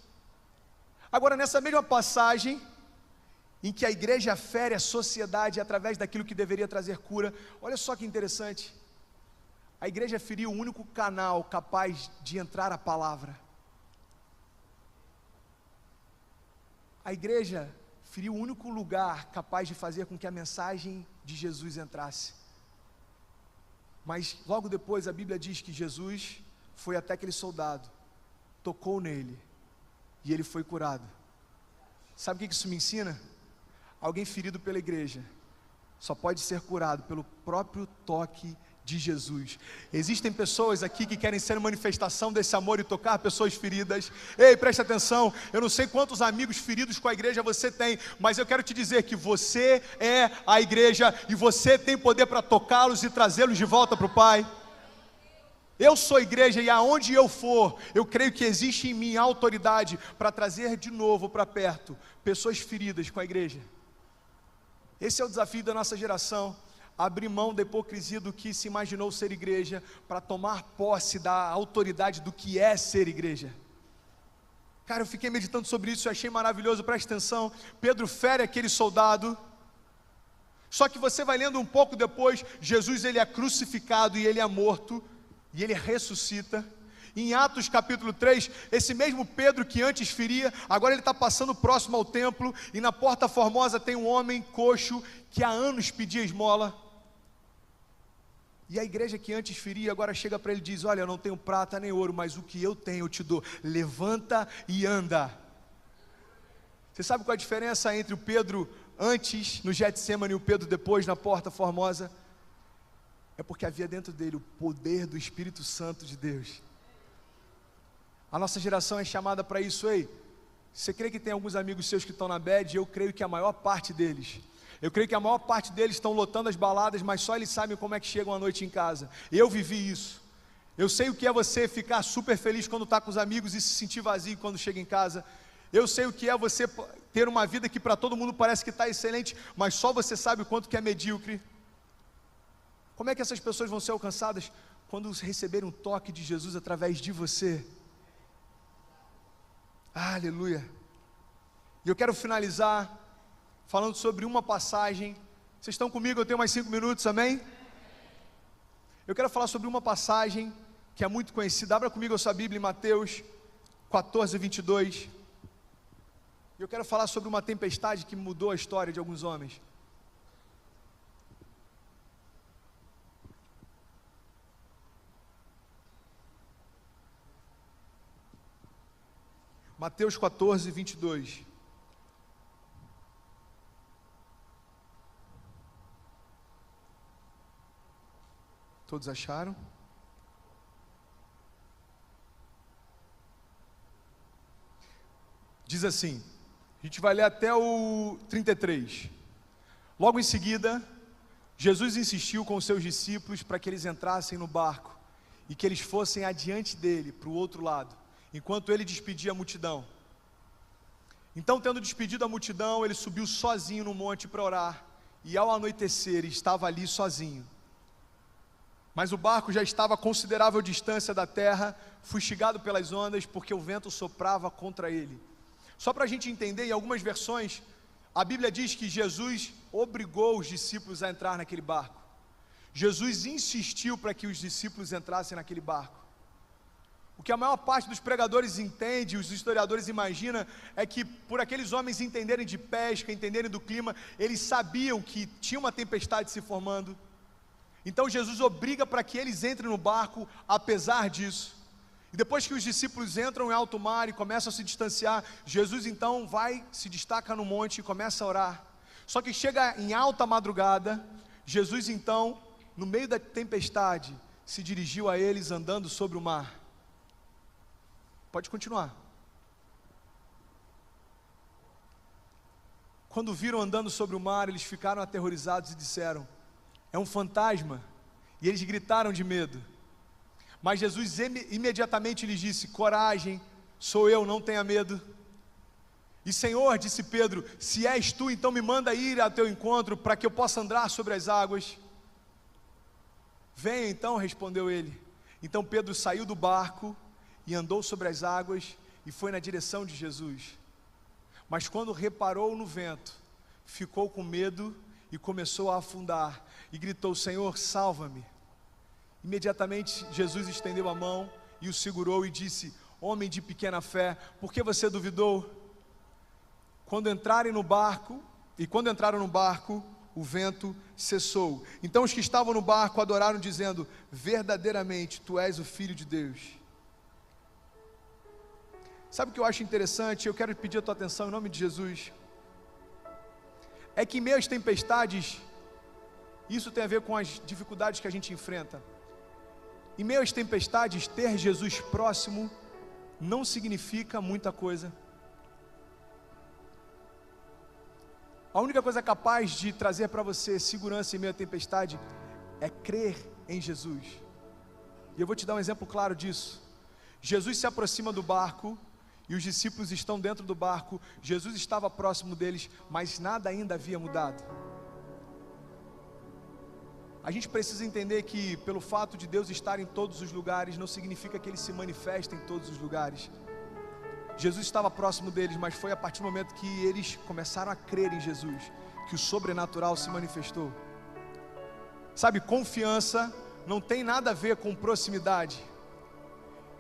Agora, nessa mesma passagem em que a igreja fere a sociedade através daquilo que deveria trazer cura, olha só que interessante, a igreja feriu o único canal capaz de entrar a palavra. A igreja feriu o único lugar capaz de fazer com que a mensagem de Jesus entrasse. Mas logo depois a Bíblia diz que Jesus foi até aquele soldado, tocou nele e ele foi curado. Sabe o que isso me ensina? Alguém ferido pela igreja só pode ser curado pelo próprio toque de Jesus. Existem pessoas aqui que querem ser manifestação desse amor e tocar pessoas feridas. Ei, preste atenção, eu não sei quantos amigos feridos com a igreja você tem, mas eu quero te dizer que você é a igreja e você tem poder para tocá-los e trazê-los de volta para o Pai. Eu sou igreja e aonde eu for, eu creio que existe em mim autoridade para trazer de novo para perto pessoas feridas com a igreja. Esse é o desafio da nossa geração, abrir mão da hipocrisia do que se imaginou ser igreja, para tomar posse da autoridade do que é ser igreja. Cara, eu fiquei meditando sobre isso e achei maravilhoso, presta atenção. Pedro fere aquele soldado, só que você vai lendo um pouco depois, Jesus ele é crucificado e ele é morto, e ele ressuscita. Em Atos capítulo 3, esse mesmo Pedro que antes feria, agora ele está passando próximo ao templo, e na porta formosa tem um homem coxo, que há anos pedia esmola, e a igreja que antes feria, agora chega para ele e diz: olha, eu não tenho prata nem ouro, mas o que eu tenho eu te dou, levanta e anda. Você sabe qual a diferença entre o Pedro antes no Getsemane e o Pedro depois na porta formosa? É porque havia dentro dele o poder do Espírito Santo de Deus. A nossa geração é chamada para isso. Ei, você crê que tem alguns amigos seus que estão na bad? Eu creio que a maior parte deles. Eu creio que a maior parte deles estão lotando as baladas, mas só eles sabem como é que chegam à noite em casa. Eu vivi isso. Eu sei o que é você ficar super feliz quando está com os amigos e se sentir vazio quando chega em casa. Eu sei o que é você ter uma vida que para todo mundo parece que está excelente, mas só você sabe o quanto que é medíocre. Como é que essas pessoas vão ser alcançadas? Quando receberem um toque de Jesus através de você. Aleluia. E eu quero finalizar falando sobre uma passagem. Vocês estão comigo? Eu tenho mais 5 minutos, amém? Eu quero falar sobre uma passagem que é muito conhecida. Abra comigo a sua Bíblia em Mateus 14, 22. E eu quero falar sobre uma tempestade que mudou a história de alguns homens. Mateus 14, 22. Todos acharam? Diz assim, a gente vai ler até o 33. Logo em seguida, Jesus insistiu com os seus discípulos para que eles entrassem no barco e que eles fossem adiante dele, para o outro lado, enquanto ele despedia a multidão. Então, tendo despedido a multidão, ele subiu sozinho no monte para orar, e ao anoitecer estava ali sozinho. Mas o barco já estava a considerável distância da terra, fustigado pelas ondas, porque o vento soprava contra ele. Só para a gente entender, em algumas versões, a Bíblia diz que Jesus obrigou os discípulos a entrar naquele barco. Jesus insistiu para que os discípulos entrassem naquele barco. O que a maior parte dos pregadores entende, os historiadores imaginam, é que por aqueles homens entenderem de pesca, entenderem do clima, eles sabiam que tinha uma tempestade se formando. Então Jesus obriga para que eles entrem no barco, apesar disso. E depois que os discípulos entram em alto mar e começam a se distanciar, Jesus então se destaca no monte e começa a orar. Só que chega em alta madrugada, Jesus então, no meio da tempestade, se dirigiu a eles andando sobre o mar. Pode continuar. Quando viram andando sobre o mar, eles ficaram aterrorizados e disseram: é um fantasma. E eles gritaram de medo. Mas Jesus imediatamente lhes disse: coragem, sou eu, não tenha medo. E Senhor, disse Pedro, se és tu, então me manda ir ao teu encontro, para que eu possa andar sobre as águas. Venha então, respondeu ele. Então Pedro saiu do barco e andou sobre as águas e foi na direção de Jesus. Mas quando reparou no vento, ficou com medo e começou a afundar, e gritou: Senhor, salva-me. Imediatamente Jesus estendeu a mão e o segurou e disse: homem de pequena fé, por que você duvidou? Quando entraram no barco, o vento cessou. Então os que estavam no barco adoraram, dizendo: verdadeiramente tu és o Filho de Deus. Sabe o que eu acho interessante? Eu quero pedir a tua atenção em nome de Jesus. É que em meio às tempestades, isso tem a ver com as dificuldades que a gente enfrenta. Em meio às tempestades, ter Jesus próximo não significa muita coisa. A única coisa capaz de trazer para você segurança em meio à tempestade é crer em Jesus. E eu vou te dar um exemplo claro disso. Jesus se aproxima do barco e os discípulos estão dentro do barco. Jesus estava próximo deles, mas nada ainda havia mudado. A gente precisa entender que pelo fato de Deus estar em todos os lugares, não significa que Ele se manifesta em todos os lugares. Jesus estava próximo deles, mas foi a partir do momento que eles começaram a crer em Jesus, que o sobrenatural se manifestou. Sabe, confiança não tem nada a ver com proximidade.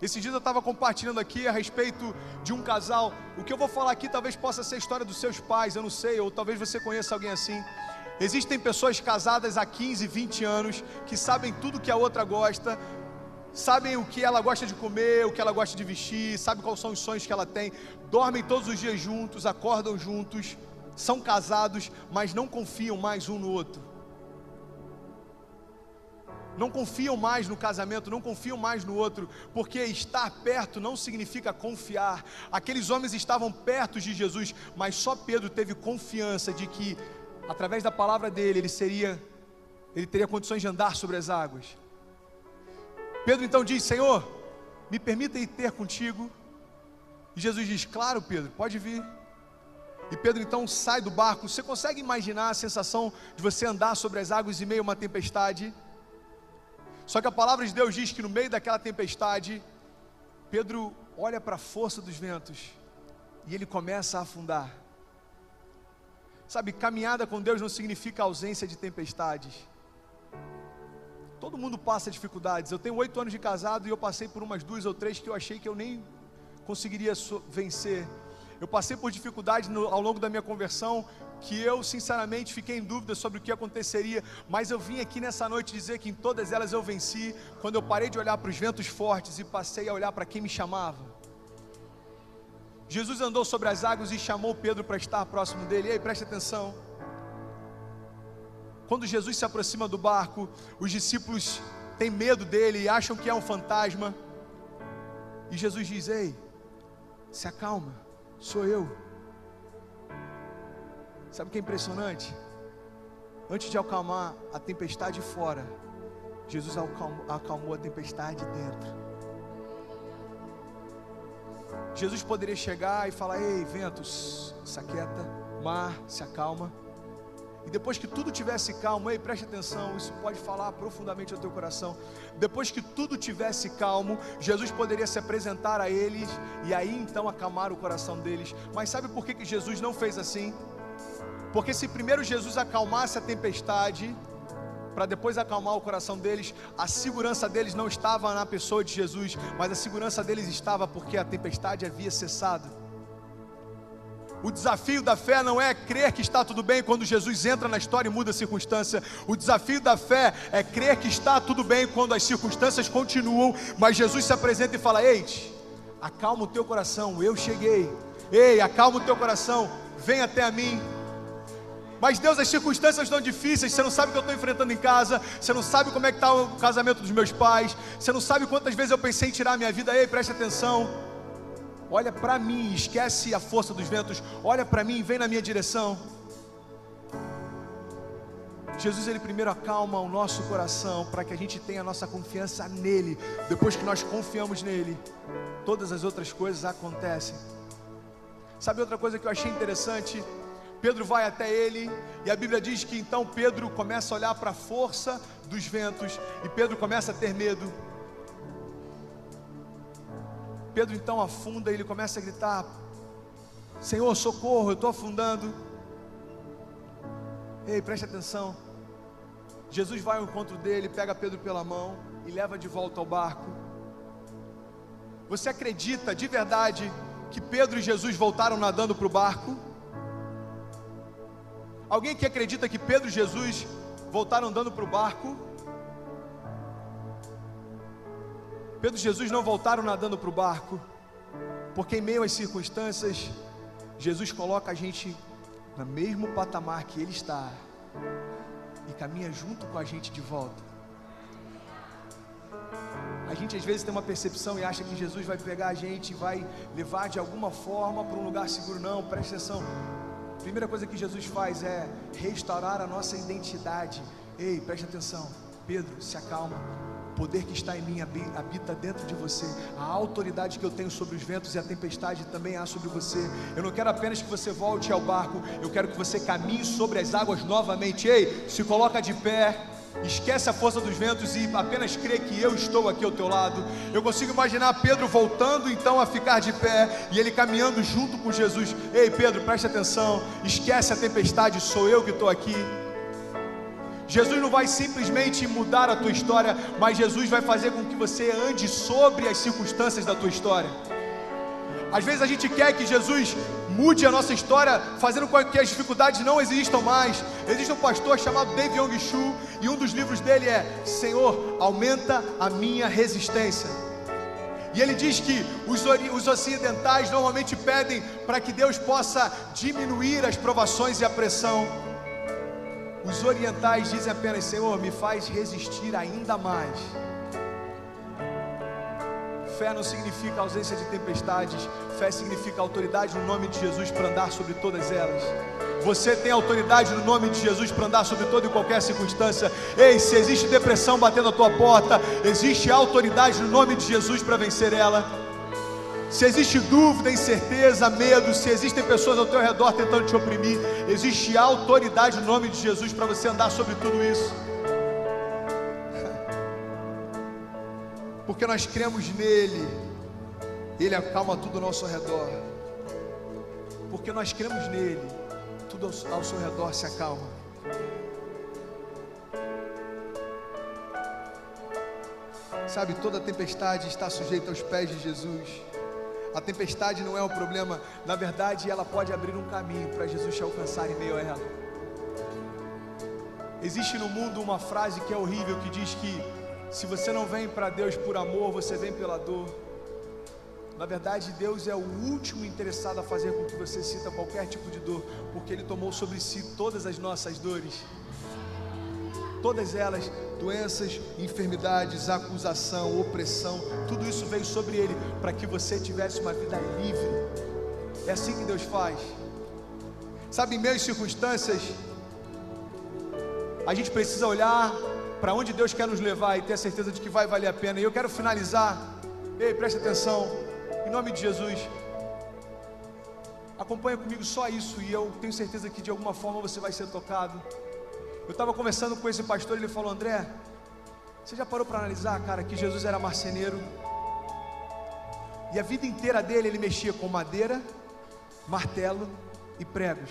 Esses dias eu estava compartilhando aqui a respeito de um casal. O que eu vou falar aqui talvez possa ser a história dos seus pais, eu não sei, ou talvez você conheça alguém assim. Existem pessoas casadas há 15, 20 anos, que sabem tudo que a outra gosta, sabem o que ela gosta de comer, o que ela gosta de vestir, sabem quais são os sonhos que ela tem, dormem todos os dias juntos, acordam juntos, são casados, mas não confiam mais um no outro. Não confiam mais no casamento, não confiam mais no outro, porque estar perto não significa confiar. Aqueles homens estavam perto de Jesus, mas só Pedro teve confiança de que, através da palavra dele, ele teria condições de andar sobre as águas. Pedro então diz: Senhor, me permita ir ter contigo. E Jesus diz: claro, Pedro, pode vir. E Pedro então sai do barco. Você consegue imaginar a sensação de você andar sobre as águas em meio a uma tempestade? Só que a palavra de Deus diz que no meio daquela tempestade, Pedro olha para a força dos ventos e ele começa a afundar. Sabe, caminhada com Deus não significa ausência de tempestades. Todo mundo passa dificuldades. Eu tenho 8 anos de casado e eu passei por umas 2 ou 3 que eu achei que eu nem conseguiria vencer. Eu passei por dificuldades ao longo da minha conversão, que eu sinceramente fiquei em dúvida sobre o que aconteceria, mas eu vim aqui nessa noite dizer que em todas elas eu venci, quando eu parei de olhar para os ventos fortes e passei a olhar para quem me chamava. Jesus andou sobre as águas e chamou Pedro para estar próximo dele. E aí, preste atenção. Quando Jesus se aproxima do barco, os discípulos têm medo dele e acham que é um fantasma. E Jesus diz: ei, se acalma, sou eu. Sabe o que é impressionante? Antes de acalmar a tempestade fora, Jesus acalmou a tempestade dentro. Jesus poderia chegar e falar: ei, ventos, se aquieta, mar, se acalma. E depois que tudo tivesse calmo, ei, preste atenção, isso pode falar profundamente ao teu coração. Depois que tudo tivesse calmo, Jesus poderia se apresentar a eles e aí então acalmar o coração deles. Mas sabe por que Jesus não fez assim? Porque se primeiro Jesus acalmasse a tempestade, para depois acalmar o coração deles, a segurança deles não estava na pessoa de Jesus, mas a segurança deles estava porque a tempestade havia cessado. O desafio da fé não é crer que está tudo bem quando Jesus entra na história e muda a circunstância. O desafio da fé é crer que está tudo bem quando as circunstâncias continuam, mas Jesus se apresenta e fala: ei, acalma o teu coração, eu cheguei. Ei, acalma o teu coração, vem até a mim. Mas Deus, as circunstâncias estão difíceis, você não sabe o que eu estou enfrentando em casa, você não sabe como é que está o casamento dos meus pais, você não sabe quantas vezes eu pensei em tirar a minha vida. Ei, preste atenção, olha para mim, esquece a força dos ventos, olha para mim, vem na minha direção. Jesus, ele primeiro acalma o nosso coração, para que a gente tenha a nossa confiança nele. Depois que nós confiamos nele, todas as outras coisas acontecem. Sabe outra coisa que eu achei interessante? Pedro vai até ele, e a Bíblia diz que então Pedro começa a olhar para a força dos ventos, e Pedro começa a ter medo. Pedro então afunda e ele começa a gritar: Senhor, socorro, eu estou afundando. Ei, preste atenção. Jesus vai ao encontro dele, pega Pedro pela mão e leva de volta ao barco. Você acredita de verdade que Pedro e Jesus voltaram nadando para o barco? Alguém que acredita que Pedro e Jesus voltaram andando para o barco? Pedro e Jesus não voltaram nadando para o barco, porque em meio às circunstâncias, Jesus coloca a gente no mesmo patamar que Ele está e caminha junto com a gente de volta. A gente às vezes tem uma percepção e acha que Jesus vai pegar a gente e vai levar de alguma forma para um lugar seguro. Não, preste atenção. A primeira coisa que Jesus faz é restaurar a nossa identidade. Ei, preste atenção, Pedro, se acalma. O poder que está em mim habita dentro de você. A autoridade que eu tenho sobre os ventos e a tempestade também há sobre você. Eu não quero apenas que você volte ao barco, eu quero que você caminhe sobre as águas novamente. Ei, se coloca de pé, esquece a força dos ventos e apenas crê que eu estou aqui ao teu lado. Eu consigo imaginar Pedro voltando então a ficar de pé e ele caminhando junto com Jesus. Ei, Pedro, preste atenção, esquece a tempestade, sou eu que estou aqui. Jesus não vai simplesmente mudar a tua história, mas Jesus vai fazer com que você ande sobre as circunstâncias da tua história. Às vezes a gente quer que Jesus mude a nossa história, fazendo com que as dificuldades não existam mais. Existe um pastor chamado David Yong-Chu, e um dos livros dele é Senhor, aumenta a minha resistência. E ele diz que os ocidentais normalmente pedem para que Deus possa diminuir as provações e a pressão. Os orientais dizem apenas: Senhor, me faz resistir ainda mais. Fé não significa ausência de tempestades. Fé significa autoridade no nome de Jesus para andar sobre todas elas. Você tem autoridade no nome de Jesus para andar sobre toda e qualquer circunstância. Ei, se existe depressão batendo a tua porta, existe autoridade no nome de Jesus para vencer ela. Se existe dúvida, incerteza, medo, se existem pessoas ao teu redor tentando te oprimir, existe autoridade no nome de Jesus para você andar sobre tudo isso. Porque nós cremos nele, ele acalma tudo ao nosso redor. Porque nós cremos nele, tudo ao seu redor se acalma. Sabe, toda tempestade está sujeita aos pés de Jesus. A tempestade não é o problema, na verdade ela pode abrir um caminho para Jesus te alcançar em meio a ela. Existe no mundo uma frase que é horrível, que diz que se você não vem para Deus por amor, você vem pela dor. Na verdade, Deus é o último interessado a fazer com que você sinta qualquer tipo de dor, porque Ele tomou sobre si todas as nossas dores. Todas elas, doenças, enfermidades, acusação, opressão, tudo isso veio sobre Ele para que você tivesse uma vida livre. É assim que Deus faz. Sabe, em meio às circunstâncias, a gente precisa olhar para onde Deus quer nos levar e ter a certeza de que vai valer a pena. E eu quero finalizar. Ei, preste atenção, em nome de Jesus. Acompanha comigo só isso, e eu tenho certeza que de alguma forma você vai ser tocado. Eu estava conversando com esse pastor, ele falou: André, você já parou para analisar, cara, que Jesus era marceneiro? E a vida inteira dele ele mexia com madeira, martelo e pregos.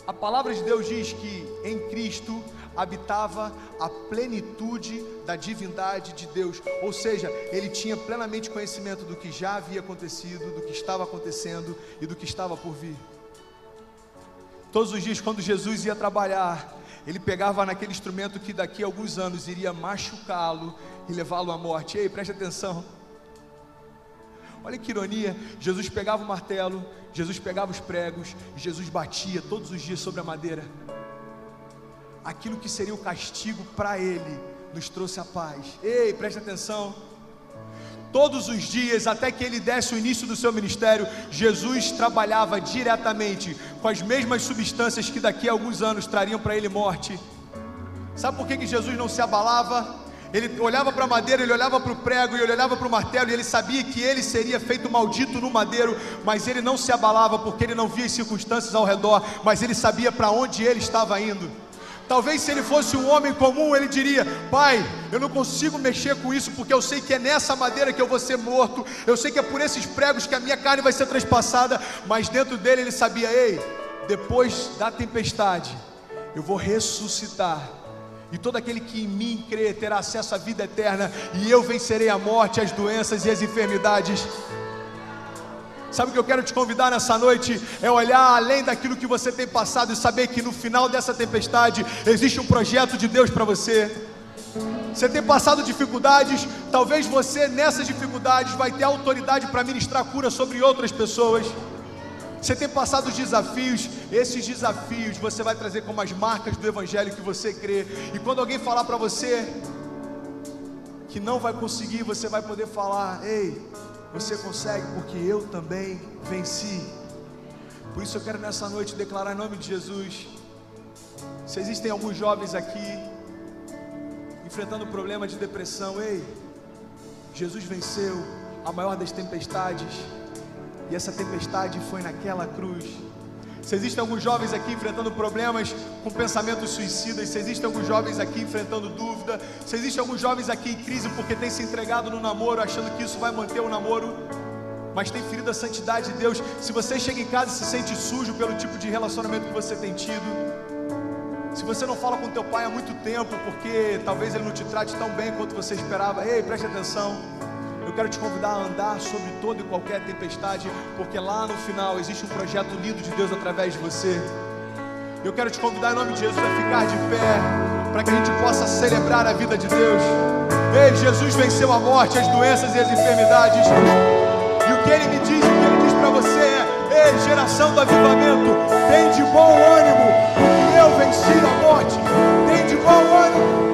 A palavra de Deus diz que em Cristo habitava a plenitude da divindade de Deus, ou seja, ele tinha plenamente conhecimento do que já havia acontecido, do que estava acontecendo e do que estava por vir. Todos os dias, quando Jesus ia trabalhar, ele pegava naquele instrumento que daqui a alguns anos iria machucá-lo e levá-lo à morte. Ei, preste atenção. Olha que ironia, Jesus pegava o martelo, Jesus pegava os pregos, e Jesus batia todos os dias sobre a madeira. Aquilo que seria o castigo para ele, nos trouxe a paz. Ei, preste atenção. Todos os dias, até que ele desse o início do seu ministério, Jesus trabalhava diretamente com as mesmas substâncias que daqui a alguns anos trariam para ele morte. Sabe por que Jesus não se abalava? Ele olhava para a madeira, ele olhava para o prego, ele olhava para o martelo, e ele sabia que ele seria feito maldito no madeiro, mas ele não se abalava, porque ele não via as circunstâncias ao redor, mas ele sabia para onde ele estava indo. Talvez se ele fosse um homem comum, ele diria: Pai, eu não consigo mexer com isso, porque eu sei que é nessa madeira que eu vou ser morto, eu sei que é por esses pregos que a minha carne vai ser transpassada. Mas dentro dele ele sabia: ei, depois da tempestade eu vou ressuscitar, e todo aquele que em mim crê terá acesso à vida eterna, e eu vencerei a morte, as doenças e as enfermidades. Sabe o que eu quero te convidar nessa noite? É olhar além daquilo que você tem passado e saber que no final dessa tempestade existe um projeto de Deus para você. Você tem passado dificuldades, talvez você nessas dificuldades vai ter autoridade para ministrar cura sobre outras pessoas. Você tem passado desafios, esses desafios você vai trazer como as marcas do Evangelho que você crê. E quando alguém falar para você que não vai conseguir, você vai poder falar: ei, você consegue, porque eu também venci. Por isso eu quero nessa noite declarar em nome de Jesus. Se existem alguns jovens aqui enfrentando problema de depressão, ei, Jesus venceu a maior das tempestades, e essa tempestade foi naquela cruz. Se existem alguns jovens aqui enfrentando problemas com pensamentos suicidas, se existem alguns jovens aqui enfrentando dúvida, se existem alguns jovens aqui em crise porque tem se entregado no namoro, achando que isso vai manter o namoro, mas tem ferido a santidade de Deus. Se você chega em casa e se sente sujo pelo tipo de relacionamento que você tem tido, se você não fala com teu pai há muito tempo porque talvez ele não te trate tão bem quanto você esperava, ei, preste atenção. Eu quero te convidar a andar sobre toda e qualquer tempestade, porque lá no final existe um projeto lindo de Deus através de você. Eu quero te convidar em nome de Jesus a ficar de pé, para que a gente possa celebrar a vida de Deus. Ei, Jesus venceu a morte, as doenças e as enfermidades. E o que Ele me diz, o que Ele diz para você é: ei, geração do avivamento, tem de bom ânimo, porque eu venci a morte. Tem de bom ânimo.